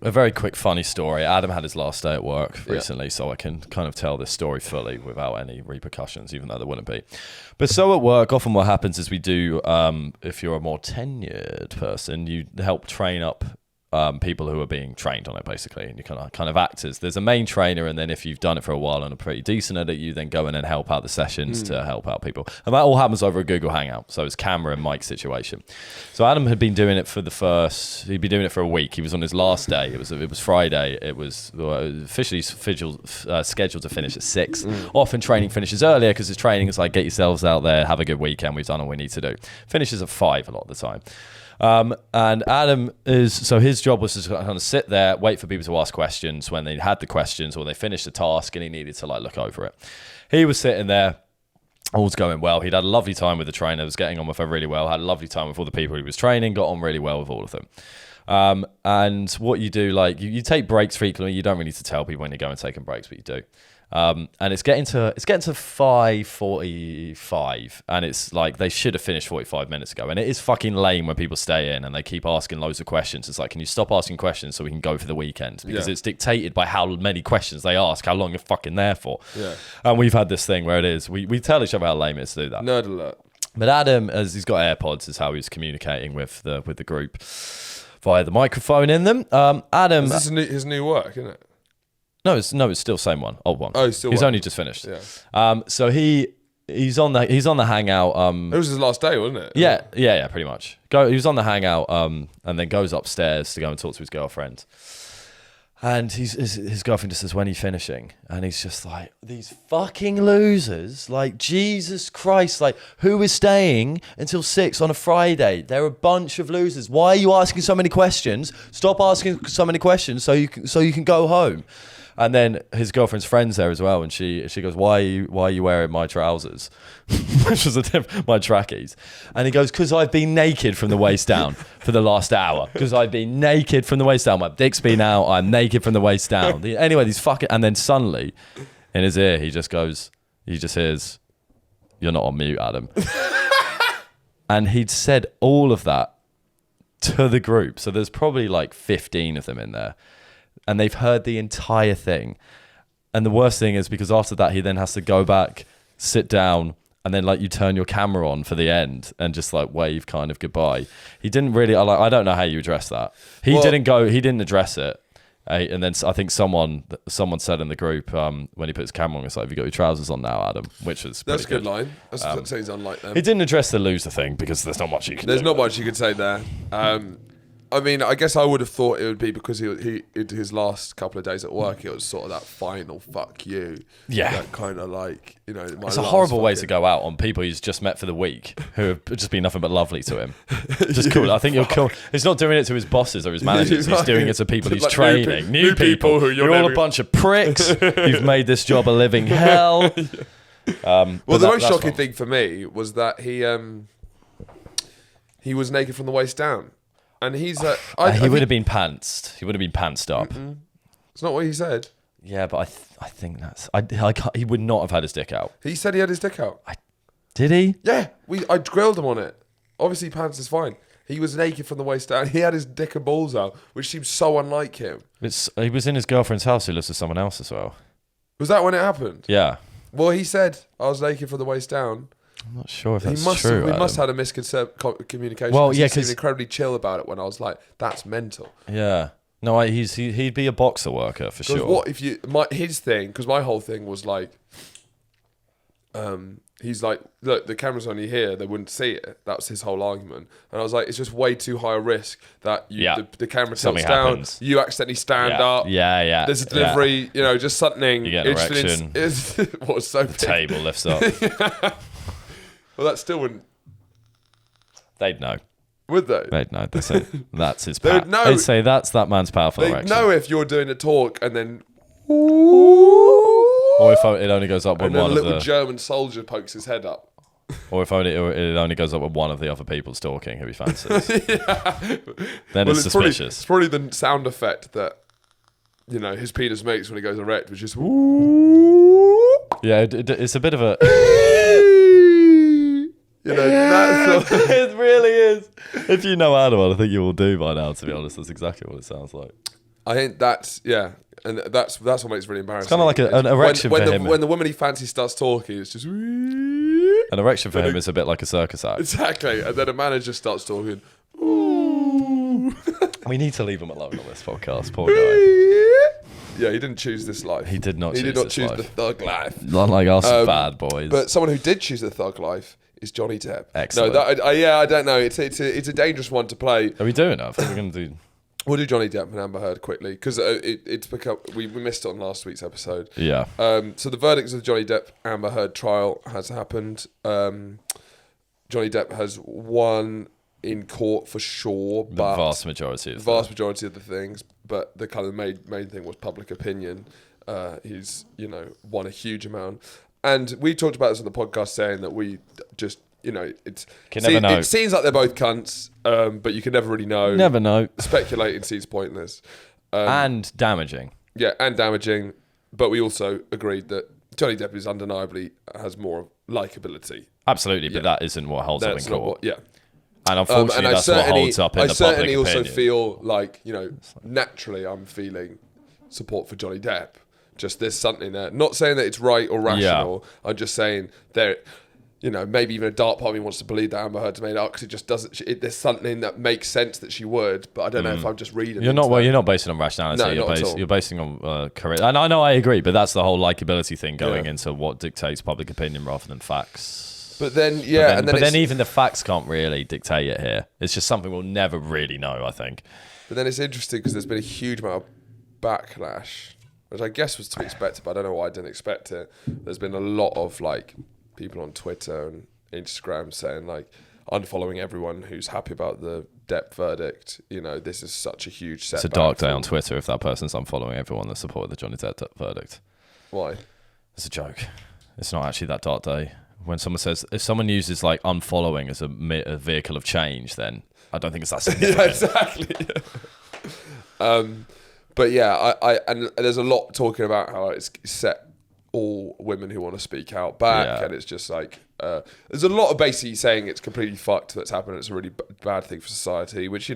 A very quick funny story. Adam had his last day at work recently, so I can kind of tell this story fully without any repercussions, even though there wouldn't be. But so at work, often what happens is we do, if you're a more tenured person, you help train up people who are being trained on it, basically, and you kind of act as there's a main trainer, and then if you've done it for a while and are pretty decent at it, you then go in and help out the sessions to help out people, and that all happens over a Google Hangout, so it's camera and mic situation. So Adam had been doing it he'd been doing it for a week. He was on his last day. It was Friday. It was officially scheduled to finish at 6. Often training finishes earlier because his training is like, get yourselves out there, have a good weekend, we've done all we need to do. Finishes at 5 a lot of the time. And Adam his job was to kind of sit there, wait for people to ask questions when they had the questions or they finished the task and he needed to look over it. He was sitting there, all's going well. He'd had a lovely time with the trainer, was getting on with her really well, had a lovely time with all the people he was training, got on really well with all of them. And what you do, you take breaks frequently. You don't really need to tell people when you're going taking breaks, but you do. And it's getting to 5:45, and it's like they should have finished 45 minutes ago. And it is fucking lame when people stay in and they keep asking loads of questions. It's like, can you stop asking questions so we can go for the weekend? Because it's dictated by how many questions they ask, how long you're fucking there for. Yeah. And we've had this thing where it is we tell each other how lame it is to do that. Nerd alert. But Adam, as he's got AirPods, is how he's communicating with the group via the microphone in them. Adam, is this his new work, isn't it? No, it's still the same one, old one. Oh, he's only just finished. Yeah. So he's on the Hangout. It was his last day, wasn't it? Yeah, pretty much. He was on the Hangout, and then goes upstairs to go and talk to his girlfriend. And his girlfriend just says, "When are you finishing?" And he's just like, "These fucking losers! Like, Jesus Christ! Like, who is staying until 6 on a Friday? They're a bunch of losers. Why are you asking so many questions? Stop asking so many questions so you can go home." And then his girlfriend's friend's there as well, and she goes, "Why are you wearing my trousers?" Which was my trackies. And he goes, "Because I've been naked from the waist down for the last hour. Because I've been naked from the waist down. My dick's been out. I'm naked from the waist down." Anyway, these fucking... And then suddenly, in his ear, he just hears, "You're not on mute, Adam." And he'd said all of that to the group. So there's probably like 15 of them in there. And they've heard the entire thing. And the worst thing is because after that, he then has to go back, sit down, and then like you turn your camera on for the end and just like wave kind of goodbye. He didn't really, I don't know how you address that. He didn't address it. And then I think someone said in the group when he put his camera on, it's like, "Have you got your trousers on now, Adam?" Which was that's a good line. That's he's unlike them. He didn't address the loser thing because there's not much you can do. There's not much you could say there. I mean, I guess I would have thought it would be because he his last couple of days at work, it was sort of that final fuck you. Yeah. That kind of like, it's a horrible way to go out on people he's just met for the week who have just been nothing but lovely to him. Just cool. I think you're cool. He's not doing it to his bosses or his managers. He's doing it to people he's like training. New people who you're all a bunch of pricks. You've made this job a living hell. Well, the most shocking thing for me was that he was naked from the waist down. And he's he would have been pantsed. He would have been pantsed up. It's not what he said. Yeah, but I think that's... he would not have had his dick out. He said he had his dick out. Did he? Yeah, I grilled him on it. Obviously, pants is fine. He was naked from the waist down. He had his dick and balls out, which seems so unlike him. He was in his girlfriend's house who lives with someone else as well. Was that when it happened? Yeah. Well, he said, "I was naked from the waist down." I'm not sure if that's true. We must have had a miscommunication. Well, yeah, he seemed incredibly chill about it when I was like, "That's mental." Yeah. No, he'd be a boxer worker for sure. What if his thing? Because my whole thing was like, he's like, "Look, the camera's only here; they wouldn't see it." That was his whole argument, and I was like, "It's just way too high a risk that the camera tilts down, happens. You accidentally stand up, yeah. There's a delivery, just something." You get an erection. What's so big? The table lifts up. Well, that still wouldn't. They'd know. Would they? They'd know. They'd say that's his power. They'd say that's that man's powerful erection. They'd know if you're doing a talk and then. Or if it only goes up when one of the... a little German soldier pokes his head up. Or if it only goes up when one of the other people's talking who he fancies. Then it's suspicious. It's probably the sound effect that, his penis makes when he goes erect, which is... Yeah, it's a bit of a... It really is. If you know Adam, I think you will do by now, to be honest. That's exactly what it sounds like. I think that's... Yeah. And that's what makes it really embarrassing. It's kind of like an erection for him. When the woman he fancies starts talking, it's just... An erection for him is a bit like a circus act. Exactly. And then a manager starts talking. We need to leave him alone on this podcast, poor guy. Yeah, he didn't choose this life. He did not choose the thug life. Not like us bad boys. But someone who did choose the thug life is Johnny Depp. Excellent. No, I don't know. It's a dangerous one to play. Are we doing that? I think we're going to do... We'll do Johnny Depp and Amber Heard quickly because it's become we missed it on last week's episode. Yeah. So the verdicts of the Johnny Depp Amber Heard trial has happened. Johnny Depp has won in court for sure, but the vast majority of the things. But the kind of main thing was public opinion. He's won a huge amount, and we talked about this on the podcast, saying that we just. Never know. It seems like they're both cunts, but you can never really know. Never know. Speculating seems pointless. And damaging. Yeah, and damaging. but we also agreed that Johnny Depp is undeniably has more likability. Absolutely, but that isn't what holds up in court. And unfortunately, and that's what holds up in the public opinion. I certainly also feel like, naturally I'm feeling support for Johnny Depp. Just there's something there. Not saying that it's right or rational. I'm just saying that, maybe even a dark part of me wants to believe that Amber Heard's made it up because it just doesn't. There's something that makes sense that she would, but I don't know if I'm just reading. You're not basing on rationality. No, you're basing on career. And I know I agree, but that's the whole likability thing going into what dictates public opinion rather than facts. But then, but then even the facts can't really dictate it here. It's just something we'll never really know, I think. But then it's interesting because there's been a huge amount of backlash, which I guess was to be expected, but I don't know why I didn't expect it. There's been a lot of people on Twitter and Instagram saying unfollowing everyone who's happy about the Depp verdict. This is such a huge setback. It's a dark day on Twitter if that person's unfollowing everyone that supported the Johnny Depp verdict. Why? It's a joke. It's not actually that dark day. When someone says, if someone uses unfollowing as a vehicle of change, then I don't think it's that significant. Exactly. But and there's a lot talking about how it's set all women who want to speak out back, and it's just there's a lot of basically saying it's completely fucked that's happened. It's a really bad thing for society, which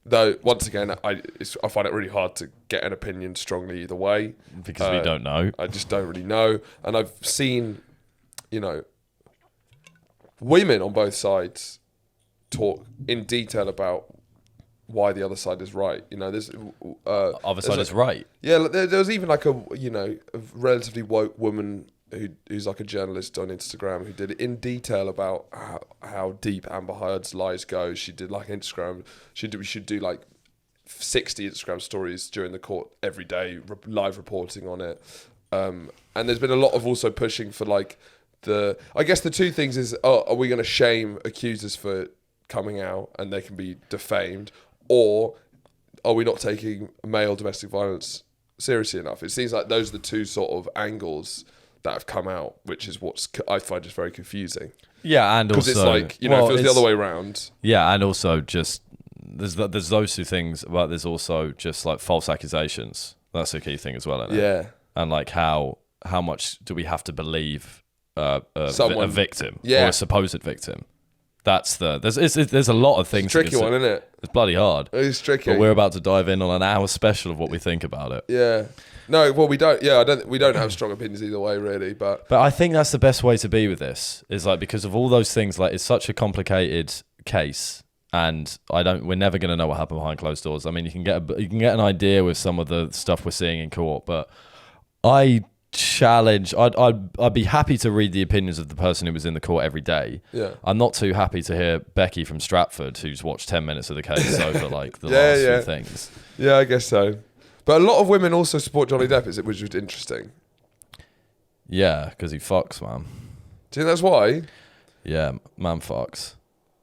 though once again I find it really hard to get an opinion strongly either way because we don't know. I just don't really know, and I've seen women on both sides talk in detail about why the other side is right. There's other side is right. Yeah, there was even a relatively woke woman who's a journalist on Instagram who did it in detail about how deep Amber Heard's lies go. She did Instagram. We should do 60 Instagram stories during the court every day, live reporting on it. And there's been a lot of also pushing for I guess the two things is, are we going to shame accusers for coming out and they can be defamed, or are we not taking male domestic violence seriously enough? It seems like those are the two sort of angles that have come out, which is I find just very confusing. Yeah, and also... Because it's if it was the other way around... Yeah, and also just... There's those two things, but there's also just false accusations. That's a key thing as well, isn't it? Yeah. And how much do we have to believe a victim or a supposed victim? There's a lot of things. It's a tricky one, isn't it? It's bloody hard. It's tricky. But we're about to dive in on an hour special of what we think about it. Yeah. No, well, we don't. Yeah, we don't have strong opinions either way, really. But I think that's the best way to be with this. Is because of all those things. It's such a complicated case, and we're never going to know what happened behind closed doors. I mean, you can get an idea with some of the stuff we're seeing in court, but I'd be happy to read the opinions of the person who was in the court every day. Yeah. I'm not too happy to hear Becky from Stratford, who's watched 10 minutes of the case over the last few things. Yeah, I guess so. But a lot of women also support Johnny Depp, which is interesting. Yeah, because he fucks, man. Do you think that's why? Yeah, man fucks.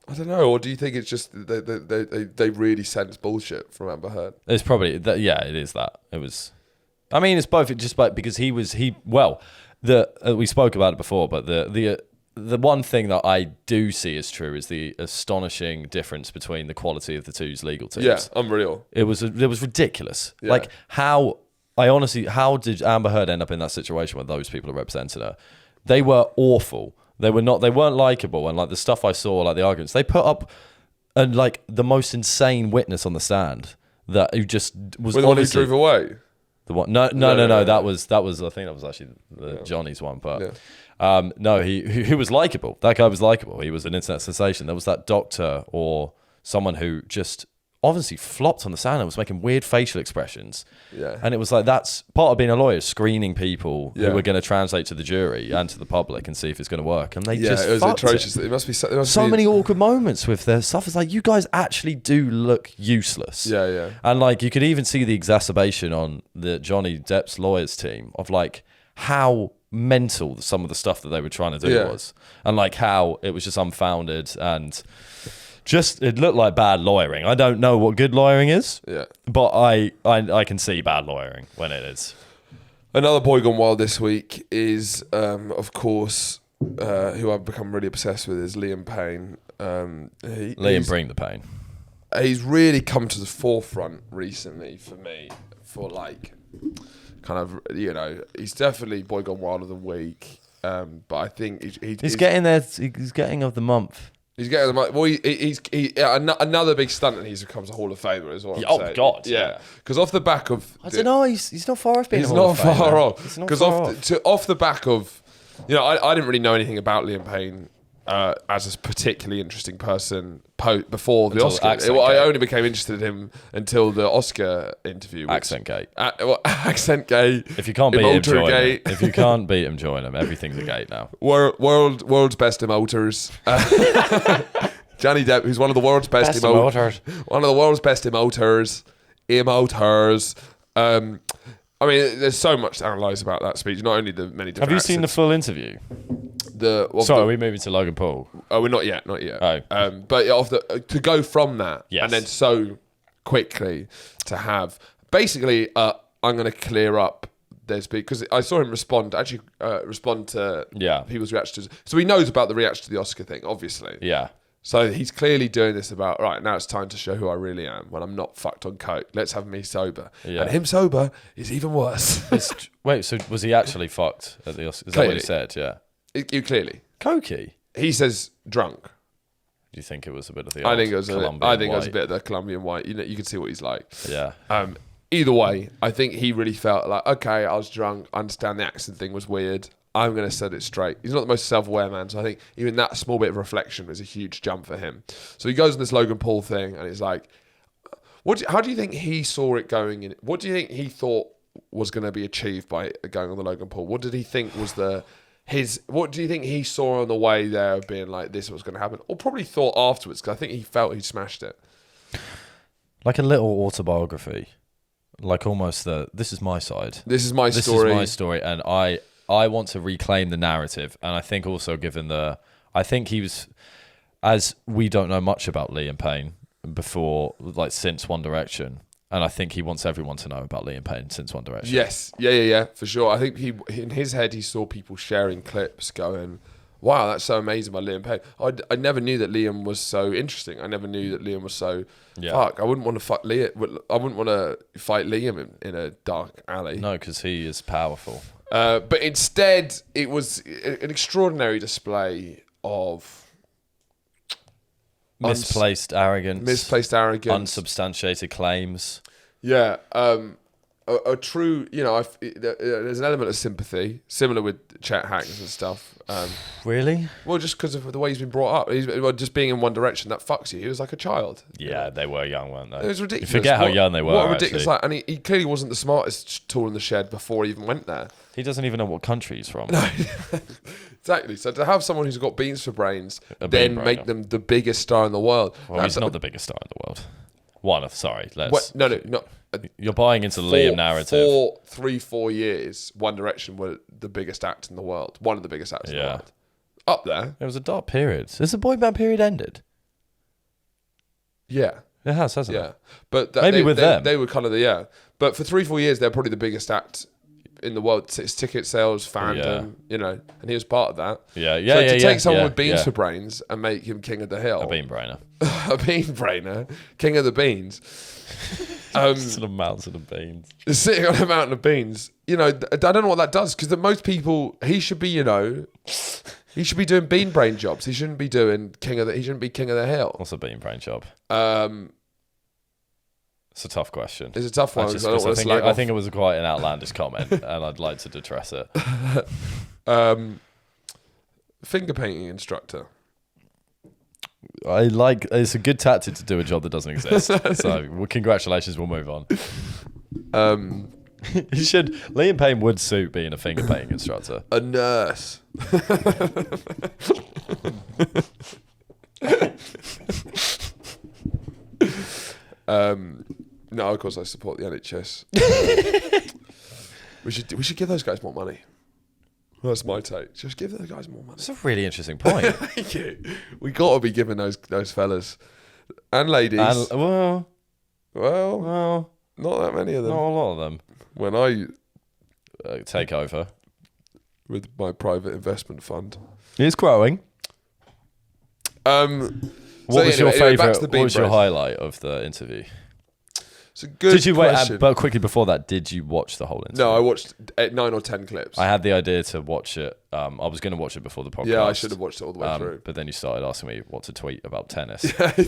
I don't know. Or do you think it's just they really sense bullshit from Amber Heard? It's probably that. Yeah, it is that. It was. I mean, it's both. It's just because we spoke about it before, but the one thing that I do see as true is the astonishing difference between the quality of the two's legal teams. Yeah, unreal. It was ridiculous. Yeah. How did Amber Heard end up in that situation where those people are representing her? They were awful. They weren't likable, and the stuff I saw, the arguments, they put up the most insane witness on the stand who just was the one who drove away. The one? No. That was. I think that was actually Johnny's one. But no, he was likable. That guy was likable. He was an internet sensation. There was that doctor or someone who just obviously flopped on the stand and was making weird facial expressions. Yeah. And it was that's part of being a lawyer, screening people who were going to translate to the jury and to the public and see if it's going to work. And they just it was fucked atrocious. It must be so many awkward moments with their stuff. It's you guys actually do look useless. Yeah. And you could even see the exacerbation on the Johnny Depp's lawyers team of how mental some of the stuff that they were trying to do was, and how it was just unfounded and just it looked like bad lawyering. I don't know what good lawyering is, but I can see bad lawyering when it is. Another boy gone wild this week is of course who I've become really obsessed with is Liam Payne. Liam, bring the pain. He's really come to the forefront recently for me for kind of, he's definitely boy gone wilder than weak. But I think he's getting there. He's getting of the month. He's getting the well. He's another big stunt, and he becomes a Hall of Famer as well. Oh God, yeah. Because off the back of, I don't know. He's not far off being. He's a Hall not of Famer. far off. Because off the back of, I didn't really know anything about Liam Payne as a particularly interesting person before the Oscar. I only became interested in him until the Oscar interview. Accent gate. Accent gate. If you can't beat him, join him. If you can't beat him, join him. Everything's a gate now. World's best emoters. Johnny Depp, who's one of the world's best emoters. One of the world's best emoters. I mean, there's so much to analyse about that speech. Not only the many different. Have you seen the full interview? Sorry, are we moving to Logan Paul? Oh, we're not yet. Oh. But to go from that, yes. and then so quickly to have basically, I'm going to clear up this because I saw him respond to people's reactions. So he knows about the reaction to the Oscar thing, obviously. Yeah. So he's clearly doing this about, right, now it's time to show who I really am when I'm not fucked on coke. Let's have me sober. Yeah. And him sober is even worse. Wait, so was he actually fucked at the Oscars? Is that what he said? Yeah. You clearly. Cokey? He says drunk. Do you think it was a bit of the I think it was Colombian a bit of the Colombian white. You can see what he's like. Yeah. Either way, I think he really felt like, okay, I was drunk. I understand the accent thing was weird. I'm going to set it straight. He's not the most self-aware man, so I think even that small bit of reflection was a huge jump for him. So he goes on this Logan Paul thing, and he's like, how do you think he saw it going in? What do you think he thought was going to be achieved by going on the Logan Paul? What did he think was what do you think he saw on the way there of being like, this was going to happen? Or probably thought afterwards, because I think he felt he smashed it. Like a little autobiography. Like almost this is my side. This is my story. This is my story, and I want to reclaim the narrative. And I think also I think he was, as we don't know much about Liam Payne before, like since One Direction. And I think he wants everyone to know about Liam Payne since One Direction. Yes. Yeah, for sure. I think in his head, he saw people sharing clips going, wow, that's so amazing by Liam Payne. I never knew that Liam was so interesting. I never knew that Liam was so, fuck, I wouldn't want to fight Liam. I wouldn't want to fight Liam in a dark alley. No, because he is powerful. But instead, it was an extraordinary display of misplaced arrogance, unsubstantiated claims. Yeah, a true. There's an element of sympathy, similar with Chet Hackers and stuff. Really? Well, just because of the way he's been brought up, just being in one direction that fucks you. He was like a child. Yeah, they were young, weren't they? It was ridiculous. You forget how young they were. What a ridiculous! And he clearly wasn't the smartest tool in the shed before he even went there. He doesn't even know what country he's from. No, exactly. So to have someone who's got beans for brains, then make them the biggest star in the world. Well, he's not the biggest star in the world. No. You're buying into the Liam narrative. 4 years, One Direction were the biggest act in the world. One of the biggest acts in the world. Up there. It was a dark period. Has the boy band period ended? Yeah. It has, hasn't it? Yeah. But maybe with them. They were kind of But for 3-4 years, they're probably the biggest act in the world. It's ticket sales, fandom, and he was part of that. To take someone with beans for brains and make him king of the hill. A bean brainer. A bean brainer. King of the beans. Sort of mountain of beans. Sitting on a mountain of beans. I don't know what that does, because most people, he should be, he should be doing bean brain jobs. He shouldn't be doing he shouldn't be king of the hill. What's a bean brain job? It's a tough question. It's a tough one. I think it was quite an outlandish comment, and I'd like to address it. Finger painting instructor. It's a good tactic to do a job that doesn't exist. So, congratulations. We'll move on. Liam Payne would suit being a finger painting instructor. A nurse. No, of course I support the NHS. We should give those guys more money. That's my take. Just give those guys more money. That's a really interesting point. Thank you. We got to be giving those fellas and ladies. Well, not that many of them. Not a lot of them. When I take over with my private investment fund, it's growing. What was your favourite? What was your highlight of the interview? It's a good Did you question. wait? But quickly before that, did you watch the whole interview? No, I watched 9 or 10 clips. I had the idea to watch it. I was going to watch it before the podcast. Yeah, I should have watched it all the way through. But then you started asking me what to tweet about tennis. Yeah,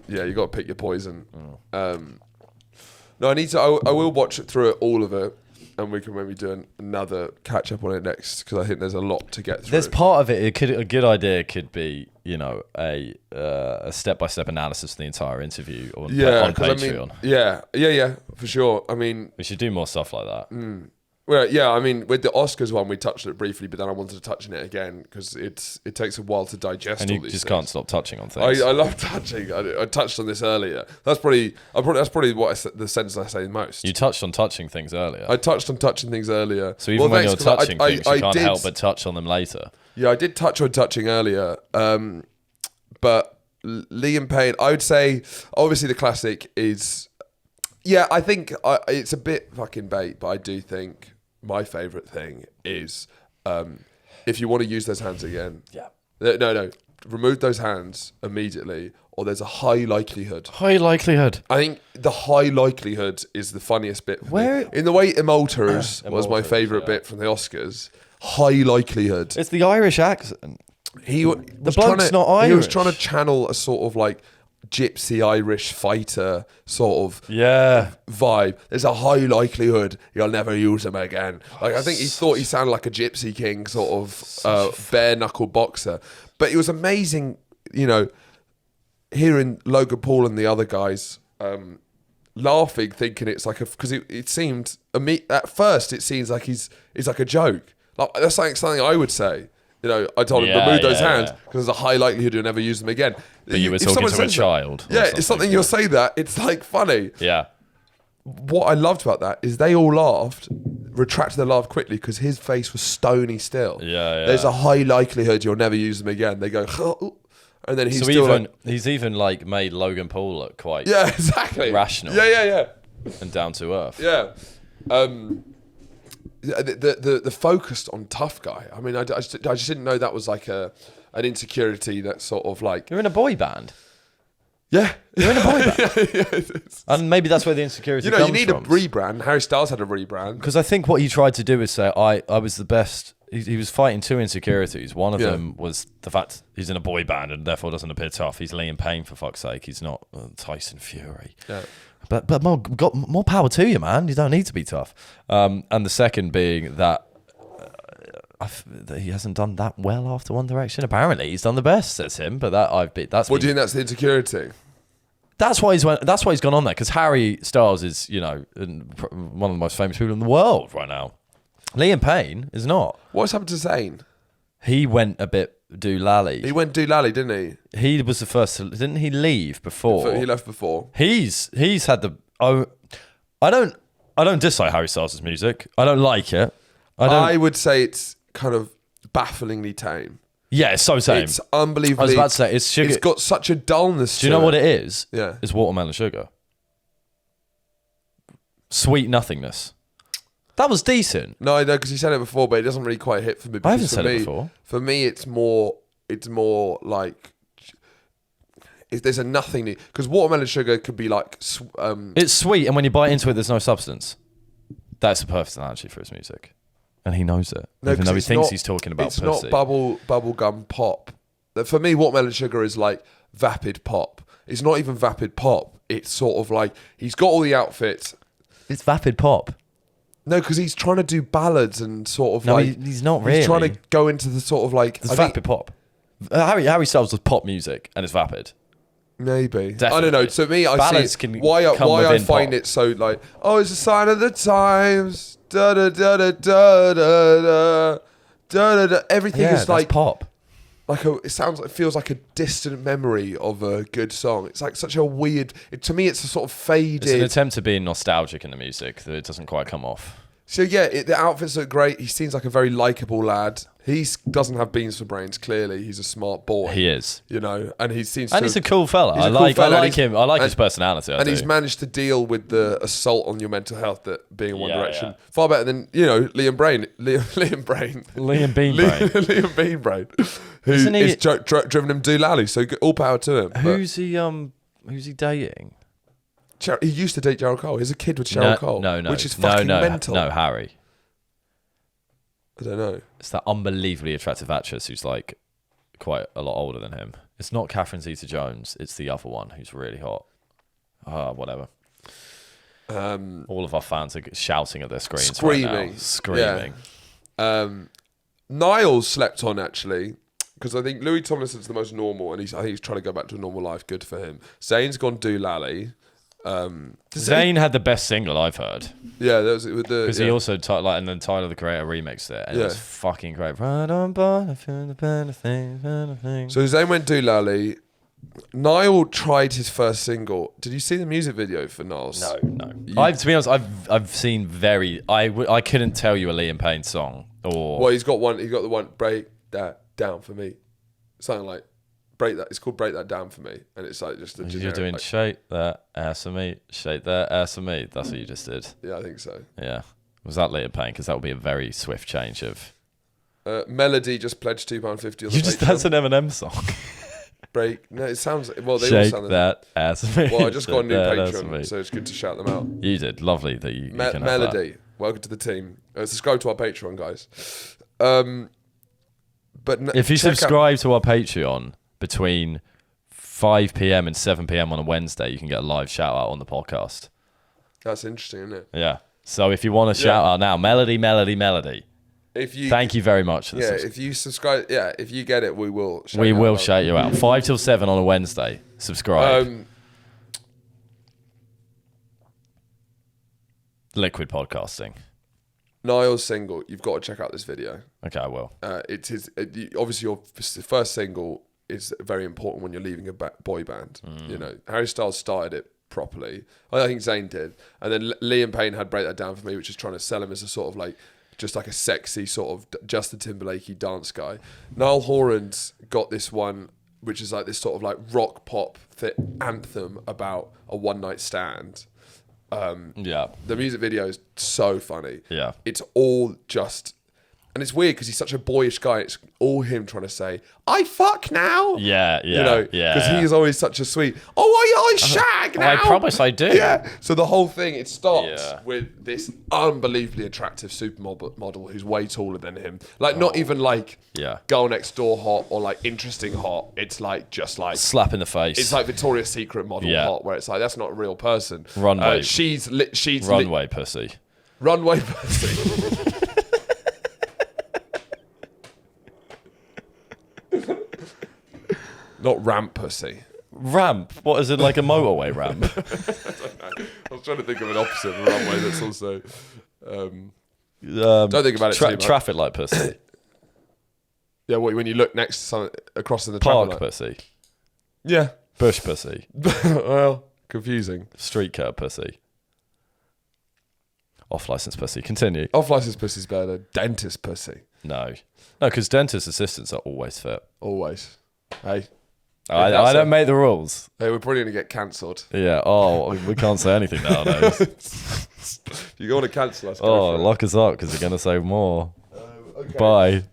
you got to pick your poison. No, I need to. I will watch it through all of it, and we can maybe do another catch up on it next because I think there's a lot to get through. There's part of it. A good idea could be, a step-by-step analysis of the entire interview on Patreon. Yeah, for sure. I mean, we should do more stuff like that. Well, yeah, I mean, with the Oscars one, we touched it briefly, but then I wanted to touch on it again because it takes a while to digest. And all you these just things. can't stop touching on things. I love touching. I touched on this earlier. That's probably the sentence I say the most. You touched on touching things earlier. I touched on touching things earlier. So even when you're touching things, you can't help but touch on them later. Yeah, I did touch on touching earlier. But Liam Payne, I would say, obviously the classic is, yeah, I think it's a bit fucking bait, but I do think my favourite thing is if you want to use those hands again. Yeah. No. Remove those hands immediately or there's a high likelihood. High likelihood. I think the high likelihood is the funniest bit for me. In the way Immolters was my favourite bit from the Oscars. High likelihood. It's the Irish accent. The bloke's not Irish. He was trying to channel a sort of like gypsy Irish fighter sort of vibe. There's a high likelihood you'll never use him again. Like I think he thought he sounded like a gypsy king sort of bare knuckle boxer. But it was amazing, hearing Logan Paul and the other guys laughing, thinking it's like because it seemed at first it seems like he's like a joke. Like that's something I would say. I told him remove those hands because there's a high likelihood you'll never use them again. But you were talking to a child. Yeah, it's something you'll say that. It's like funny. Yeah. What I loved about that is they all laughed, retracted their laugh quickly because his face was stony still. Yeah. There's a high likelihood you'll never use them again. They go, and then he's he's even like made Logan Paul look quite exactly rational. Yeah. And down to earth. Yeah. The focus on tough guy. I mean, I just didn't know that was like an insecurity that sort of like you're in a boy band. Yeah, you're in a boy band, and maybe that's where the insecurity comes from. You need a rebrand. Harry Styles had a rebrand because I think what he tried to do is say I was the best. He was fighting two insecurities. One of them was the fact he's in a boy band and therefore doesn't appear tough. He's Liam Payne, for fuck's sake. He's not Tyson Fury. Yeah. But more power to you, man. You don't need to be tough. And the second being that he hasn't done that well after One Direction. Apparently, he's done the best. Says him. But what do you think that's the insecurity? That's why he's gone on there because Harry Styles is one of the most famous people in the world right now. Liam Payne is not. What's happened to Zayn? He went a bit doolally. He went doolally, didn't he? He was the first. Didn't he leave before? He left before. He's had the. I don't dislike Harry Styles' music. I don't like it. I would say it's kind of bafflingly tame. Yeah, it's so tame. It's unbelievably. I was about to say it's sugar. It's got such a dullness. Do you know what it is? Yeah, it's watermelon sugar. Sweet nothingness. That was decent. No, I know because you said it before, but it doesn't really quite hit for me. I haven't said it before. For me, it's more like if there's a nothing because watermelon sugar could be like it's sweet, and when you bite into it, there's no substance. That's a perfect analogy for his music, and he knows it, even though he thinks he's talking about it's pussy. Not bubble gum pop. For me, watermelon sugar is like vapid pop. It's not even vapid pop. It's sort of like he's got all the outfits. It's vapid pop. No, because he's trying to do ballads and sort of he's not really. He's trying to go into the sort of like it's vapid pop. Harry Styles was pop music and it's vapid. Maybe. Definitely. I don't know. To me, I see why I find it so like, it's a sign of the times. Da da da da da da da da. Everything is like pop. It feels like a distant memory of a good song. It's like such a weird. To me, it's a sort of faded. It's an attempt to be nostalgic in the music that it doesn't quite come off. So yeah, the outfits look great. He seems like a very likable lad. He doesn't have beans for brains. Clearly, he's a smart boy. He is, and he seems. And he's a cool fella. I like him. I like his personality. He's managed to deal with the assault on your mental health that being in One Direction far better than Liam Payne. Liam Beanbrain, who's driven him doolally. So all power to him. Who's he dating? He used to date Cheryl Cole. He's a kid with Cheryl Cole. No. Which is fucking mental. No, Harry. I don't know. It's that unbelievably attractive actress who's like quite a lot older than him. It's not Catherine Zeta-Jones. It's the other one who's really hot. Whatever. All of our fans are shouting at their screens Screaming. right now. Screaming. Yeah. Niall slept on, actually, because I think Louis Tomlinson's the most normal, and I think he's trying to go back to a normal life. Good for him. Zayn's gone doolally. Zayn had the best single I've heard. Yeah, that was it with the because he also and then Tyler the Creator remixed it, and it was fucking great. Right on board, I feel the better things. So Zayn went doolally. Niall tried his first single. Did you see the music video for Niall's? No. To be honest, I've seen I couldn't tell you a Liam Payne song or. Well, he's got the one break that down for me, something like. Break that. It's called "Break That Down for Me," and it's like just a generic. You're doing like, shake that ass for me, shake that ass for me. That's what you just did. Yeah, I think so. Yeah, was that Liam Payne? Because that would be a very swift change of. Melody just pledged £2.50 on the Patreon. That's an Eminem song. Break. No, it sounds well. They shake all sound that ass for me. Well, I just got a new Patreon, Patreon, so it's good to shout them out. You did lovely that you. Can Melody, welcome to the team. Subscribe to our Patreon, guys. But if you subscribe to our Patreon between 5 p.m. and 7 p.m. on a Wednesday, you can get a live shout out on the podcast. That's interesting, isn't it? Yeah. So if you want to shout out now, Melody. Thank you very much. If you subscribe, if you get it, we will. Shout you out. 5 till 7 on a Wednesday. Subscribe. Liquid podcasting. Niall's single. You've got to check out this video. Okay, I will. It is obviously your first single is very important when you're leaving a boy band. You know, Harry Styles started it properly. I think Zayn did, and then Liam Payne had "Break That Down for Me," which is trying to sell him as a sort of like just like a sexy sort of Justin Timberlakey dance guy. Niall Horan's got this one, which is like this sort of like rock pop anthem about a one night stand. The music video is so funny. Yeah, it's all just. And it's weird because he's such a boyish guy. It's all him trying to say, "I fuck now." Yeah. You know, because he is always such a sweet. I shag now. I promise I do. Yeah. So the whole thing, it starts with this unbelievably attractive supermodel who's way taller than him. Like not even like girl next door hot or like interesting hot. It's like just like slap in the face. It's like Victoria's Secret model hot, where it's like that's not a real person. Runway. She's runway pussy. Runway pussy. Not ramp pussy. Ramp? What is it, like a motorway ramp? I don't know. I was trying to think of an opposite of a runway that's also... don't think about it too much. Traffic light pussy. Yeah, when you look next to someone across in the park traffic light. Pussy. Yeah. Bush pussy. Well, confusing. Street curb pussy. Off-license pussy. Continue. Off-license pussy's better. Dentist pussy. No, because dentist assistants are always fit. Always. Hey. I don't make the rules. Hey, we're probably going to get cancelled. Yeah. Oh, we can't say anything nowadays. You go on to cancel us. Lock us up because we're going to say more. Okay. Bye.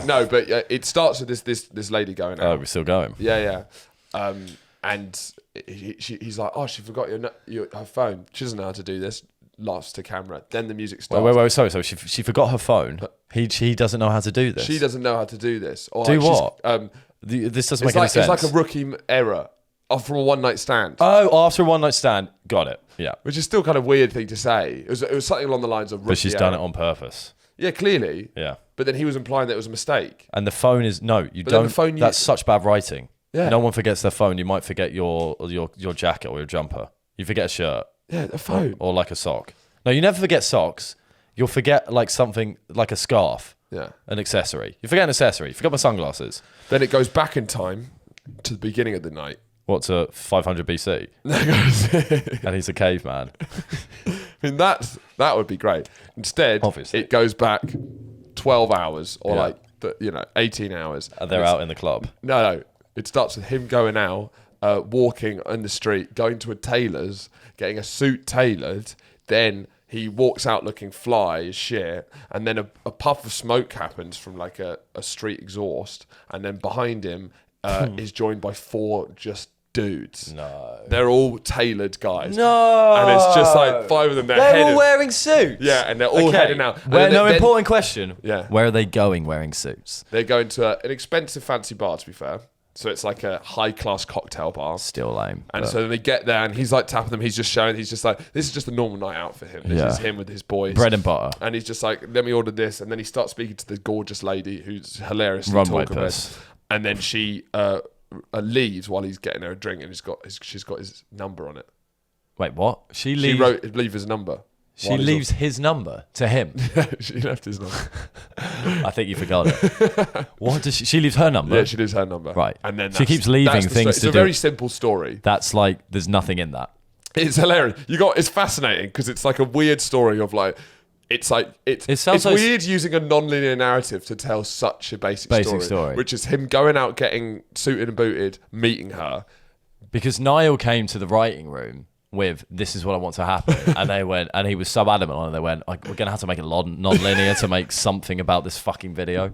No, but it starts with this lady going out. Oh, we're still going. Yeah. And he's like, she forgot her phone. She doesn't know how to do this. Laughs to camera. Then the music starts. Wait. Sorry. She forgot her phone. He doesn't know how to do this. She doesn't know how to do this. Or do what? This doesn't make any sense. It's like a rookie error from a one night stand. Oh, after a one night stand. Got it. Yeah. Which is still kind of weird thing to say. It was something along the lines of rookie But she's done it on purpose. Yeah, clearly. Yeah. But then he was implying that it was a mistake. And the phone is that's such bad writing. Yeah. No one forgets their phone. You might forget your jacket or your jumper. You forget a shirt. Yeah, a phone. Or like a sock. No, you never forget socks. You'll forget like something like a scarf. Yeah. An accessory. You forget an accessory. You forgot my sunglasses. Then it goes back in time to the beginning of the night. What, to 500 BC? And he's a caveman. I mean, that would be great. Instead, obviously, it goes back 12 hours or 18 hours. And they're out in the club. No. It starts with him going out, walking on the street, going to a tailor's, getting a suit tailored, then... He walks out looking fly as shit, and then a puff of smoke happens from like a street exhaust, and then behind him is joined by 4 just dudes. No. They're all tailored guys. No. And it's just like 5 of them. They're all wearing suits. Yeah, and they're all heading out. Important question. Yeah. Where are they going wearing suits? They're going to an expensive fancy bar, to be fair. So it's like a high-class cocktail bar. Still lame. And so then they get there and he's like tapping them. He's just showing, he's just like, this is just a normal night out for him. This is him with his boys. Bread and butter. And he's just like, let me order this. And then he starts speaking to the gorgeous lady who's hilarious. Runway puss. And then she leaves while he's getting her a drink and she's got his number on it. Wait, what? She leave his number. She leaves his number to him. She left his number. I think you forgot it. What does she leaves her number? Yeah, she leaves her number. Right. And then she keeps leaving things to do. It's a very simple story. That's like, there's nothing in that. It's hilarious. It's fascinating because it's like a weird story of like, it's weird using a non-linear narrative to tell such a basic story, which is him going out, getting suited and booted, meeting her. Because Niall came to the writing room with, this is what I want to happen. And they went, and he was so adamant on it, they went, we're going to have to make it non-linear to make something about this fucking video.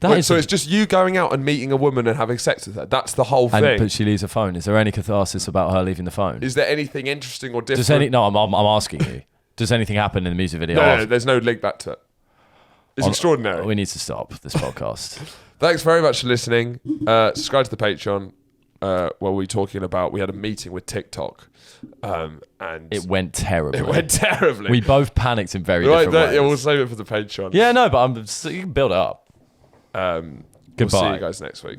So it's just you going out and meeting a woman and having sex with her. That's the whole thing. But she leaves her phone. Is there any catharsis about her leaving the phone? Is there anything interesting or different? No, I'm asking you. Does anything happen in the music video? No, there's no link back to it. It's extraordinary. We need to stop this podcast. Thanks very much for listening. Subscribe to the Patreon. Where we had a meeting with TikTok, and it went terribly. It went terribly. We both panicked in very different ways. Yeah, we'll save it for the Patreon. Yeah, no, but you can build it up. Goodbye. We'll see you guys next week.